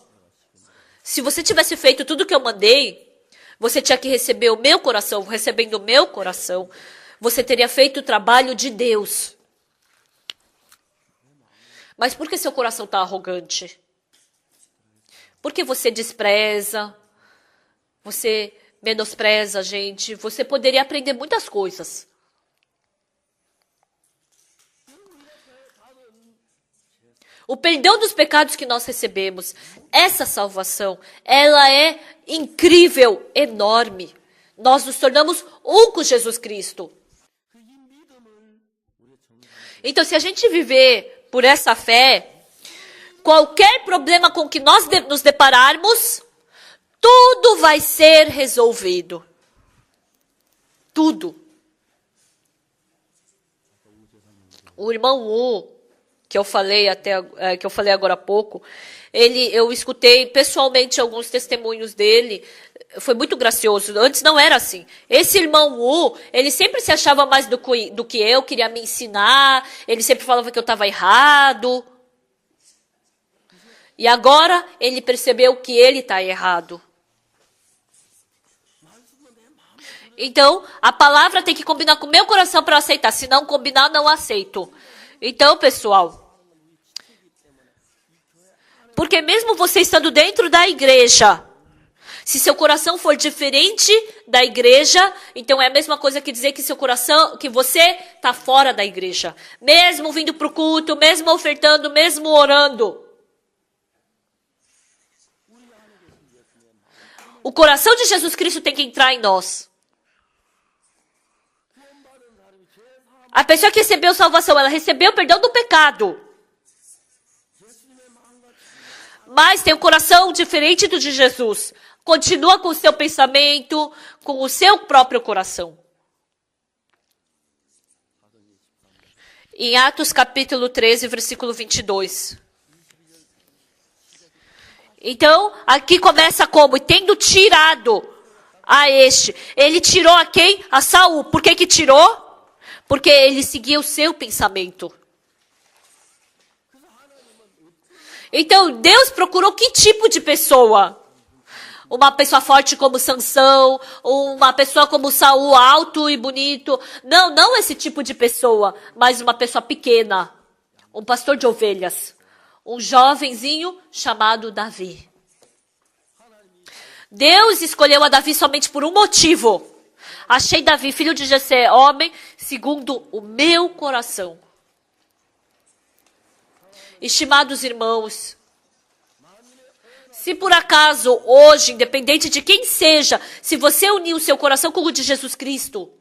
se você tivesse feito tudo que eu mandei, você tinha que receber o meu coração. Recebendo o meu coração, você teria feito o trabalho de Deus. Mas por que seu coração está arrogante? Porque você despreza, você menospreza a gente, você poderia aprender muitas coisas. O perdão dos pecados que nós recebemos, essa salvação, ela é incrível, enorme. Nós nos tornamos um com Jesus Cristo. Então, se a gente viver por essa fé, qualquer problema com que nós nos depararmos, tudo vai ser resolvido. Tudo. O irmão Wu, que eu falei agora há pouco, eu escutei pessoalmente alguns testemunhos dele. Foi muito gracioso. Antes não era assim. Esse irmão Wu, ele sempre se achava mais do que eu, queria me ensinar. Ele sempre falava que eu estava errado. E agora ele percebeu que ele está errado. Então, a palavra tem que combinar com o meu coração para eu aceitar. Se não combinar, não aceito. Então, pessoal, porque mesmo você estando dentro da igreja, se seu coração for diferente da igreja, então é a mesma coisa que dizer que seu coração, que você está fora da igreja. Mesmo vindo para o culto, mesmo ofertando, mesmo orando. O coração de Jesus Cristo tem que entrar em nós. A pessoa que recebeu salvação, ela recebeu o perdão do pecado. Mas tem um coração diferente do de Jesus. Continua com o seu pensamento, com o seu próprio coração. Em Atos capítulo 13, versículo 22. Então, aqui começa como? Tendo tirado a este. Ele tirou a quem? A Saul. Por que tirou? Porque ele seguia o seu pensamento. Então, Deus procurou que tipo de pessoa? Uma pessoa forte como Sansão, uma pessoa como Saul, alto e bonito. Não esse tipo de pessoa, mas uma pessoa pequena. Um pastor de ovelhas. Um jovenzinho chamado Davi. Deus escolheu a Davi somente por um motivo. Achei Davi, filho de Jessé, homem, segundo o meu coração. Estimados irmãos, se por acaso hoje, independente de quem seja, se você unir o seu coração com o de Jesus Cristo,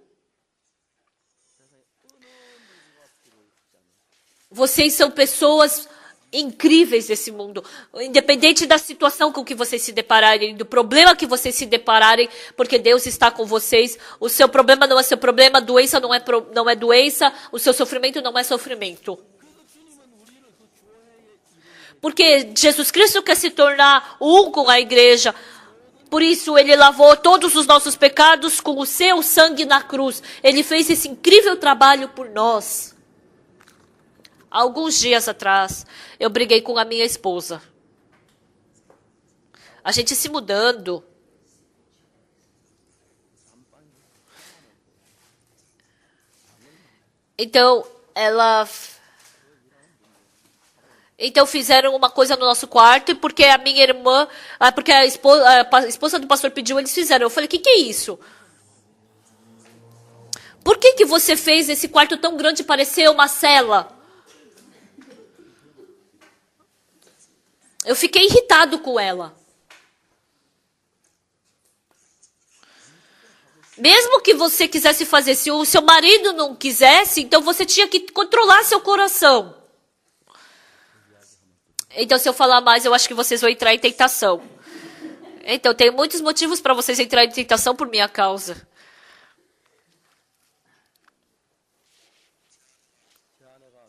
vocês são pessoas incríveis desse mundo. Independente da situação com que vocês se depararem, do problema que vocês se depararem, porque Deus está com vocês. O seu problema não é seu problema, a doença não é doença, o seu sofrimento não é sofrimento. Porque Jesus Cristo quer se tornar um com a igreja. Por isso, ele lavou todos os nossos pecados com o seu sangue na cruz. Ele fez esse incrível trabalho por nós. Alguns dias atrás, eu briguei com a minha esposa. A gente se mudando. Então, Então fizeram uma coisa no nosso quarto, e porque a minha irmã, porque a esposa do pastor pediu, eles fizeram. Eu falei, o que é isso? Por que você fez esse quarto tão grande parecer uma cela? Eu fiquei irritado com ela. Mesmo que você quisesse fazer, se o seu marido não quisesse, então você tinha que controlar seu coração. Então, se eu falar mais, eu acho que vocês vão entrar em tentação. Então, tem muitos motivos para vocês entrarem em tentação por minha causa.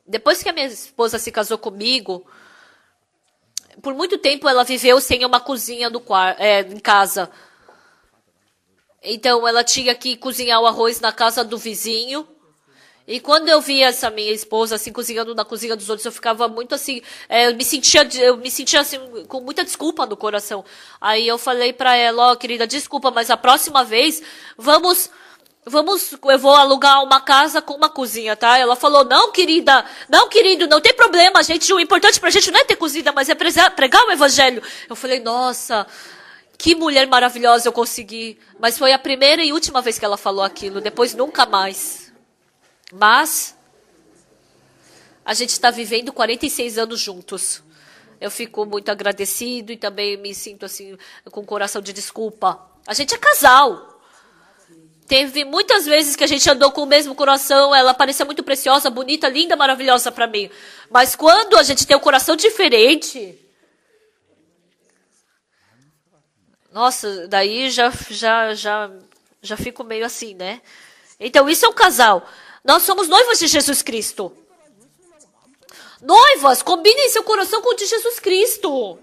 Depois que a minha esposa se casou comigo, por muito tempo ela viveu sem uma cozinha em casa. Então, ela tinha que cozinhar o arroz na casa do vizinho. E quando eu via essa minha esposa assim cozinhando na cozinha dos outros, eu ficava muito assim, eu me sentia assim com muita desculpa no coração. Aí eu falei pra ela, querida, desculpa, mas a próxima vez eu vou alugar uma casa com uma cozinha, tá? Ela falou, não, querida, não, querido, não tem problema, o importante pra gente não é ter cozinha, mas é pregar o evangelho. Eu falei, nossa, que mulher maravilhosa eu consegui. Mas foi a primeira e última vez que ela falou aquilo, depois nunca mais. Mas a gente está vivendo 46 anos juntos. Eu fico muito agradecido e também me sinto assim com o coração de desculpa. A gente é casal. Teve muitas vezes que a gente andou com o mesmo coração, ela parecia muito preciosa, bonita, linda, maravilhosa para mim. Mas quando a gente tem um coração diferente, nossa, daí já fico meio assim, né? Então isso é um casal. Nós somos noivas de Jesus Cristo. Noivas, combinem seu coração com o de Jesus Cristo.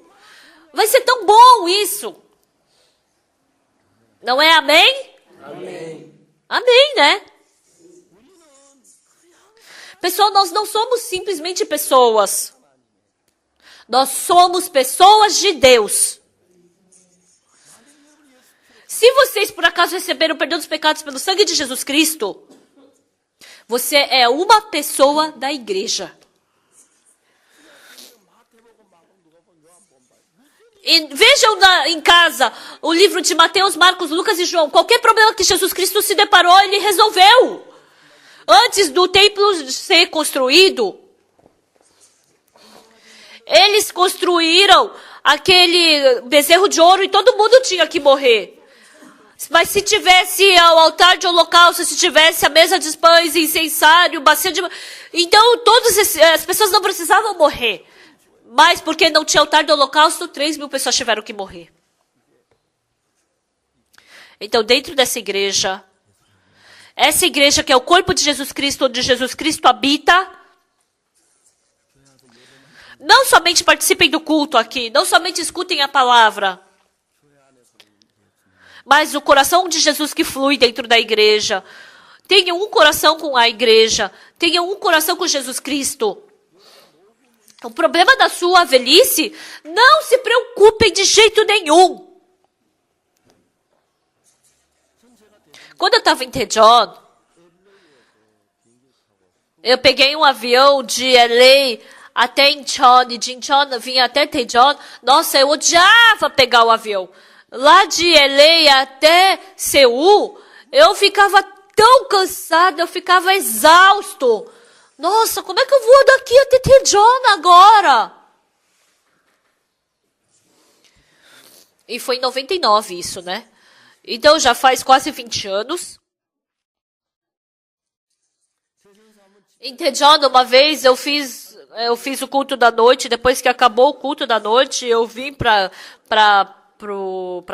Vai ser tão bom isso. Não é amém?
Amém.
Amém, né? Pessoal, nós não somos simplesmente pessoas. Nós somos pessoas de Deus. Se vocês por acaso receberam o perdão dos pecados pelo sangue de Jesus Cristo, você é uma pessoa da igreja. E vejam em casa o livro de Mateus, Marcos, Lucas e João. Qualquer problema que Jesus Cristo se deparou, ele resolveu. Antes do templo ser construído, eles construíram aquele bezerro de ouro e todo mundo tinha que morrer. Mas se tivesse o altar de holocausto, se tivesse a mesa de pães, incensário, bacia de... Então as pessoas não precisavam morrer. Mas porque não tinha altar do holocausto, 3.000 pessoas tiveram que morrer. Então, dentro dessa igreja, essa igreja que é o corpo de Jesus Cristo, onde Jesus Cristo habita, não somente participem do culto aqui, não somente escutem a palavra, mas o coração de Jesus que flui dentro da igreja. Tenham um coração com a igreja, tenham um coração com Jesus Cristo. O problema da sua velhice, não se preocupem de jeito nenhum. Quando eu estava em Daejeon, eu peguei um avião de LA até Incheon, e de Incheon vinha até Daejeon. Nossa, eu odiava pegar o avião. Lá de LA até Seul, eu ficava tão cansada, eu ficava exausto. Nossa, como é que eu vou daqui até Daejeon agora? E foi em 99 isso, né? Então já faz quase 20 anos. Em Daejeon, uma vez eu fiz o culto da noite. Depois que acabou o culto da noite, eu vim para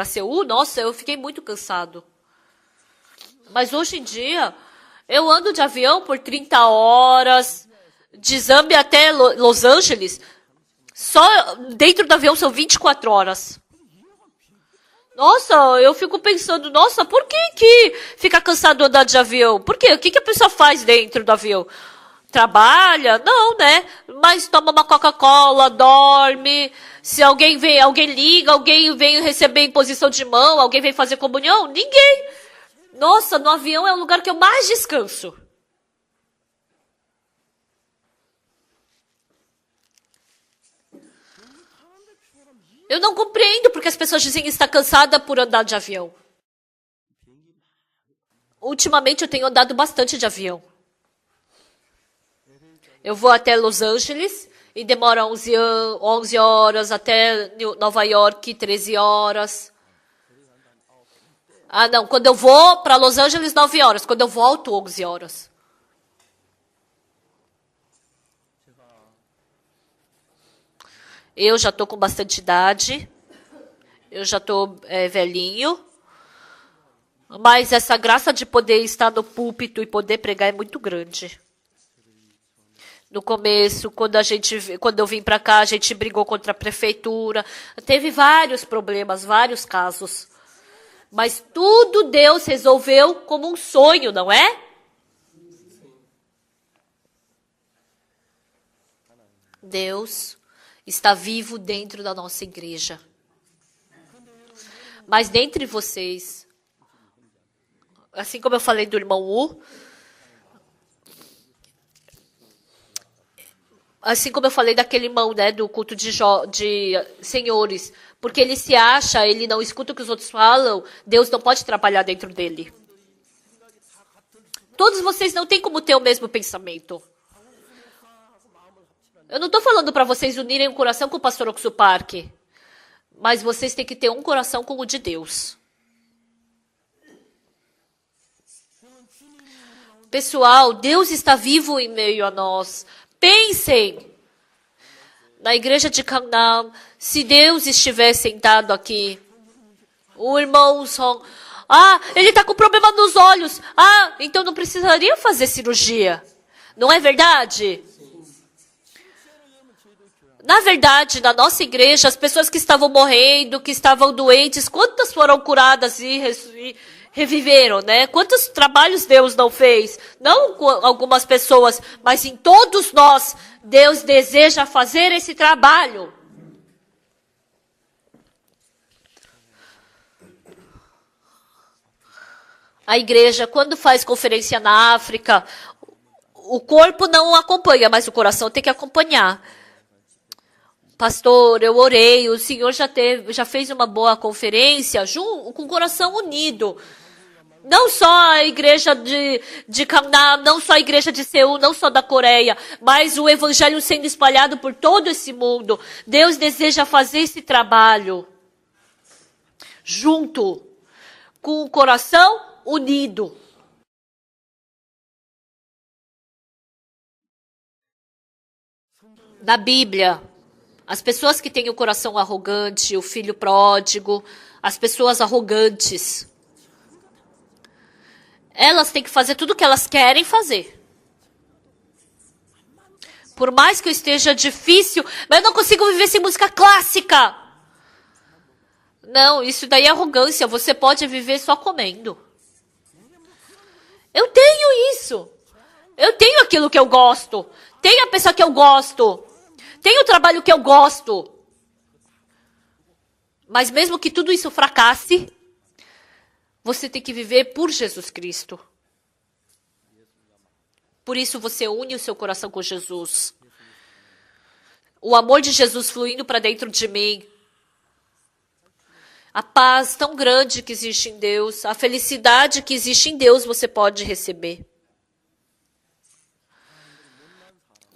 Seul. Nossa, eu fiquei muito cansado. Mas hoje em dia, eu ando de avião por 30 horas, de Zâmbia até Los Angeles. Só dentro do avião são 24 horas. Nossa, eu fico pensando, nossa, por que fica cansado de andar de avião? Por quê? O que a pessoa faz dentro do avião? Trabalha? Não, né? Mas toma uma Coca-Cola, dorme. Se alguém liga, alguém vem receber imposição de mão, alguém vem fazer comunhão? Ninguém. Nossa, no avião é o lugar que eu mais descanso. Eu não compreendo porque as pessoas dizem que está cansada por andar de avião. Ultimamente eu tenho andado bastante de avião. Eu vou até Los Angeles e demora 11 horas, até Nova York 13 horas. Ah, não. Quando eu vou para Los Angeles, 9 horas. Quando eu volto, 11 horas. Eu já estou com bastante idade. Eu já estou velhinho. Mas essa graça de poder estar no púlpito e poder pregar é muito grande. No começo, quando eu vim para cá, a gente brigou contra a prefeitura. Teve vários problemas, vários casos. Mas tudo Deus resolveu como um sonho, não é? Deus está vivo dentro da nossa igreja. Mas dentre vocês, assim como eu falei do irmão U, assim como eu falei daquele irmão, né, do culto de senhores, porque ele se acha, ele não escuta o que os outros falam, Deus não pode trabalhar dentro dele. Todos vocês não têm como ter o mesmo pensamento. Eu não estou falando para vocês unirem o coração com o pastor Oxu Park, mas vocês têm que ter um coração com o de Deus. Pessoal, Deus está vivo em meio a nós. Pensem na igreja de Canaã, se Deus estiver sentado aqui. O irmão Song, ele está com problema nos olhos. Então não precisaria fazer cirurgia. Não é verdade? Na verdade, na nossa igreja, as pessoas que estavam morrendo, que estavam doentes, quantas foram curadas e reviveram, né? Quantos trabalhos Deus não fez? Não com algumas pessoas, mas em todos nós, Deus deseja fazer esse trabalho. A igreja, quando faz conferência na África, o corpo não acompanha, mas o coração tem que acompanhar. Pastor, eu orei, o senhor já fez uma boa conferência com o coração unido. Não só a igreja de Canaã, não só a igreja de Seul, não só da Coreia, mas o evangelho sendo espalhado por todo esse mundo. Deus deseja fazer esse trabalho junto, com o coração unido. Na Bíblia, as pessoas que têm o coração arrogante, o filho pródigo, as pessoas arrogantes, elas têm que fazer tudo o que elas querem fazer. Por mais que eu esteja difícil, mas eu não consigo viver sem música clássica. Não, isso daí é arrogância. Você pode viver só comendo. Eu tenho isso. Eu tenho aquilo que eu gosto. Tenho a pessoa que eu gosto. Tenho o trabalho que eu gosto. Mas mesmo que tudo isso fracasse, você tem que viver por Jesus Cristo. Por isso você une o seu coração com Jesus. O amor de Jesus fluindo para dentro de mim. A paz tão grande que existe em Deus. A felicidade que existe em Deus você pode receber.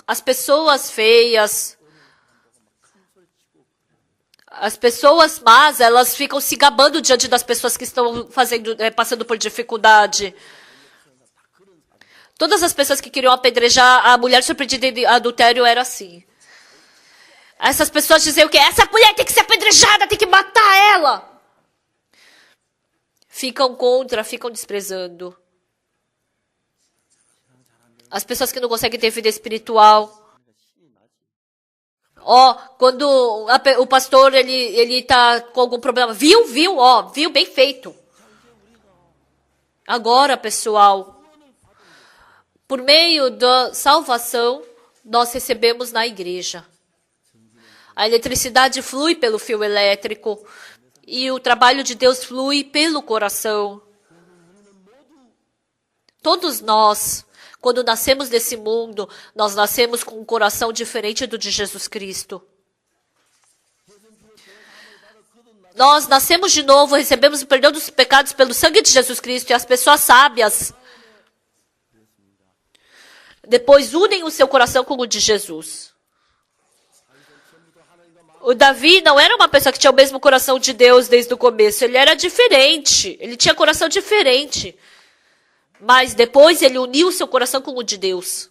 As pessoas feias, as pessoas más, elas ficam se gabando diante das pessoas que estão passando por dificuldade. Todas as pessoas que queriam apedrejar a mulher surpreendida em adultério eram assim. Essas pessoas diziam que essa mulher tem que ser apedrejada, tem que matar ela. Ficam contra, ficam desprezando. As pessoas que não conseguem ter vida espiritual. Quando o pastor, ele tá com algum problema. Viu, bem feito. Agora, pessoal, por meio da salvação, nós recebemos na igreja. A eletricidade flui pelo fio elétrico e o trabalho de Deus flui pelo coração. Todos nós, quando nascemos desse mundo, nós nascemos com um coração diferente do de Jesus Cristo. Nós nascemos de novo, recebemos o perdão dos pecados pelo sangue de Jesus Cristo e as pessoas sábias depois unem o seu coração com o de Jesus. O Davi não era uma pessoa que tinha o mesmo coração de Deus desde o começo. Ele era diferente. Ele tinha coração diferente. Mas depois ele uniu o seu coração com o de Deus.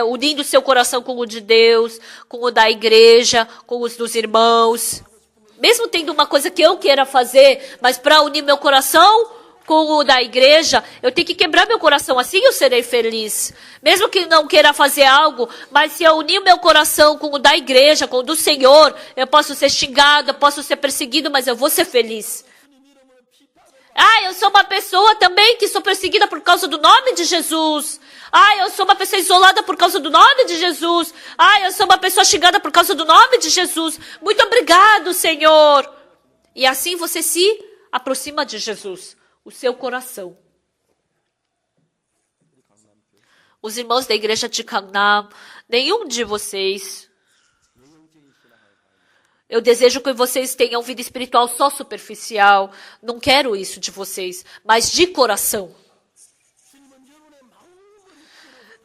Unindo o seu coração com o de Deus, com o da igreja, com os dos irmãos. Mesmo tendo uma coisa que eu queira fazer, mas para unir meu coração com o da igreja, eu tenho que quebrar meu coração, assim eu serei feliz. Mesmo que não queira fazer algo, mas se eu unir meu coração com o da igreja, com o do Senhor, eu posso ser xingado, eu posso ser perseguido, mas eu vou ser feliz. Eu sou uma pessoa também que sou perseguida por causa do nome de Jesus. Eu sou uma pessoa isolada por causa do nome de Jesus. Eu sou uma pessoa xingada por causa do nome de Jesus. Muito obrigado, Senhor. E assim você se aproxima de Jesus, o seu coração. Os irmãos da igreja de Canaã, nenhum de vocês, eu desejo que vocês tenham vida espiritual só superficial. Não quero isso de vocês, mas de coração.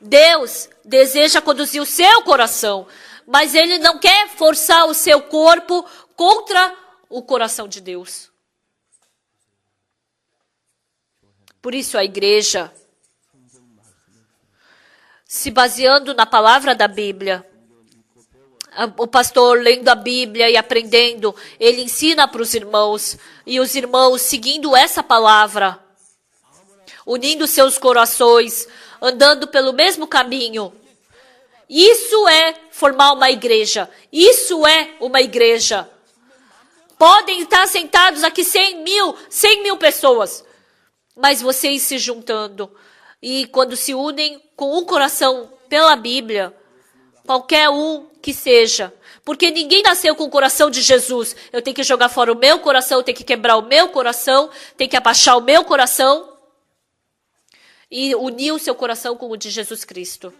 Deus deseja conduzir o seu coração, mas Ele não quer forçar o seu corpo contra o coração de Deus. Por isso a igreja, se baseando na palavra da Bíblia, o pastor lendo a Bíblia e aprendendo, ele ensina para os irmãos, e os irmãos seguindo essa palavra, unindo seus corações, andando pelo mesmo caminho. Isso é formar uma igreja. Isso é uma igreja. Podem estar sentados aqui 100 mil pessoas, mas vocês se juntando, e quando se unem com um coração pela Bíblia, qualquer um que seja, porque ninguém nasceu com o coração de Jesus. Eu tenho que jogar fora o meu coração, eu tenho que quebrar o meu coração, tenho que abaixar o meu coração e unir o seu coração com o de Jesus Cristo.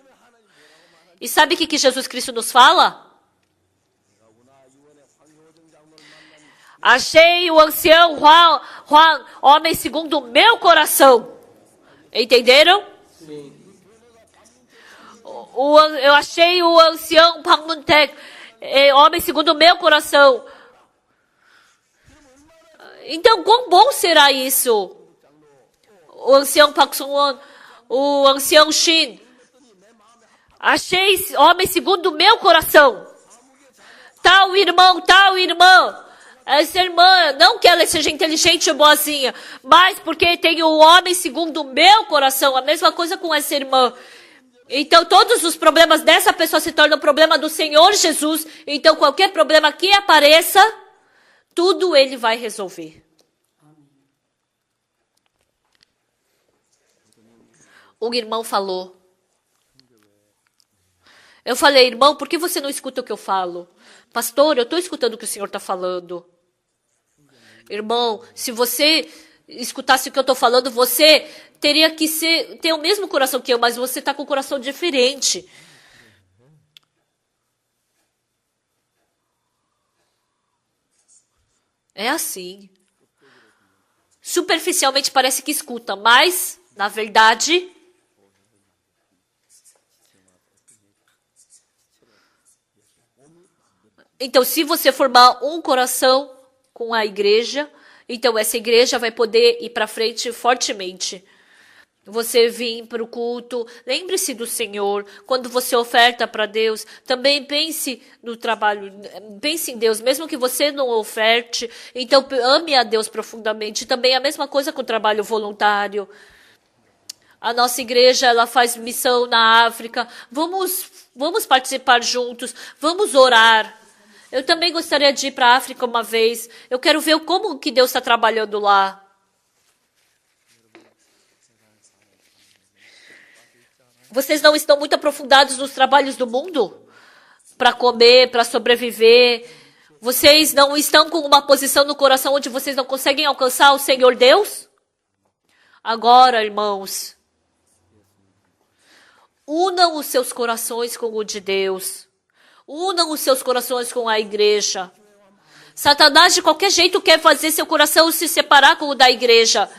E sabe o que Jesus Cristo nos fala? Achei o ancião Juan, homem segundo o meu coração. Entenderam? Sim. Eu achei o ancião Pangmuntek, homem segundo o meu coração. Então, quão bom será isso? O ancião Park Sung-won, o ancião Shin. Achei homem segundo o meu coração. Tal irmão, tal irmã. Essa irmã, não que ela seja inteligente ou boazinha, mas porque tem o homem segundo o meu coração. A mesma coisa com essa irmã. Então, todos os problemas dessa pessoa se tornam problema do Senhor Jesus. Então, qualquer problema que apareça, tudo Ele vai resolver. Um irmão falou. Eu falei, irmão, por que você não escuta o que eu falo? Pastor, eu estou escutando o que o Senhor está falando. Irmão, se você escutasse o que eu estou falando, você teria que ter o mesmo coração que eu, mas você está com um coração diferente. É assim. Superficialmente parece que escuta, mas, na verdade, então, se você formar um coração com a igreja, então essa igreja vai poder ir para frente fortemente. Você vir para o culto, lembre-se do Senhor. Quando você oferta para Deus, também pense no trabalho, pense em Deus, mesmo que você não oferte. Então, ame a Deus profundamente. Também a mesma coisa com o trabalho voluntário. A nossa igreja, ela faz missão na África. Vamos participar juntos, vamos orar. Eu também gostaria de ir para a África uma vez. Eu quero ver como que Deus está trabalhando lá. Vocês não estão muito aprofundados nos trabalhos do mundo? Para comer, para sobreviver. Vocês não estão com uma posição no coração onde vocês não conseguem alcançar o Senhor Deus? Agora, irmãos, unam os seus corações com o de Deus. Unam os seus corações com a igreja. Satanás de qualquer jeito quer fazer seu coração se separar com o da igreja.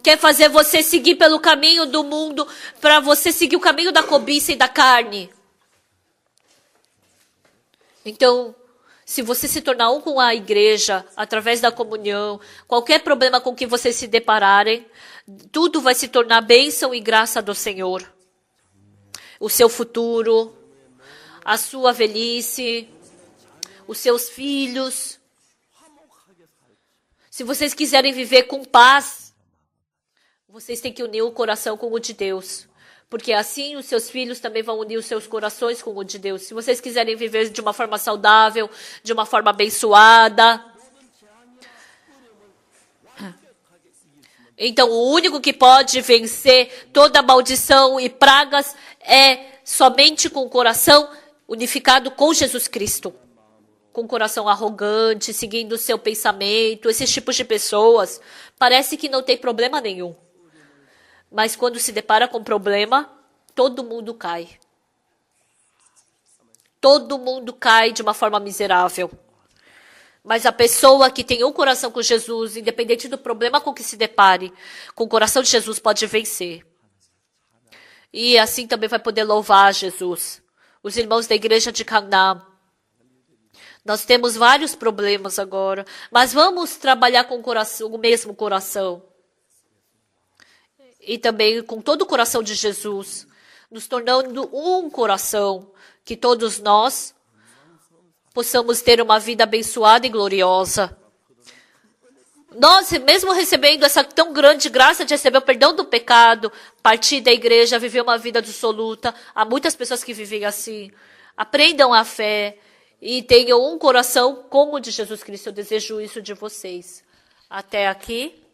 Quer fazer você seguir pelo caminho do mundo, para você seguir o caminho da cobiça e da carne. Então, se você se tornar um com a igreja, através da comunhão, qualquer problema com que vocês se depararem, tudo vai se tornar bênção e graça do Senhor. O seu futuro, a sua velhice, os seus filhos. Se vocês quiserem viver com paz, vocês têm que unir o coração com o de Deus. Porque assim os seus filhos também vão unir os seus corações com o de Deus. Se vocês quiserem viver de uma forma saudável, de uma forma abençoada. Então, o único que pode vencer toda maldição e pragas é somente com o coração unificado com Jesus Cristo. Com o coração arrogante, seguindo o seu pensamento, esses tipos de pessoas, parece que não tem problema nenhum. Mas quando se depara com problema, todo mundo cai. Todo mundo cai de uma forma miserável. Mas a pessoa que tem um coração com Jesus, independente do problema com que se depare, com o coração de Jesus pode vencer. E assim também vai poder louvar Jesus. Os irmãos da igreja de Gangnam. Nós temos vários problemas agora, mas vamos trabalhar com o mesmo coração. e também com todo o coração de Jesus, nos tornando um coração, que todos nós possamos ter uma vida abençoada e gloriosa. Nós, mesmo recebendo essa tão grande graça de receber o perdão do pecado, partir da igreja, viver uma vida dissoluta, há muitas pessoas que vivem assim. Aprendam a fé e tenham um coração como o de Jesus Cristo. Eu desejo isso de vocês. Até aqui.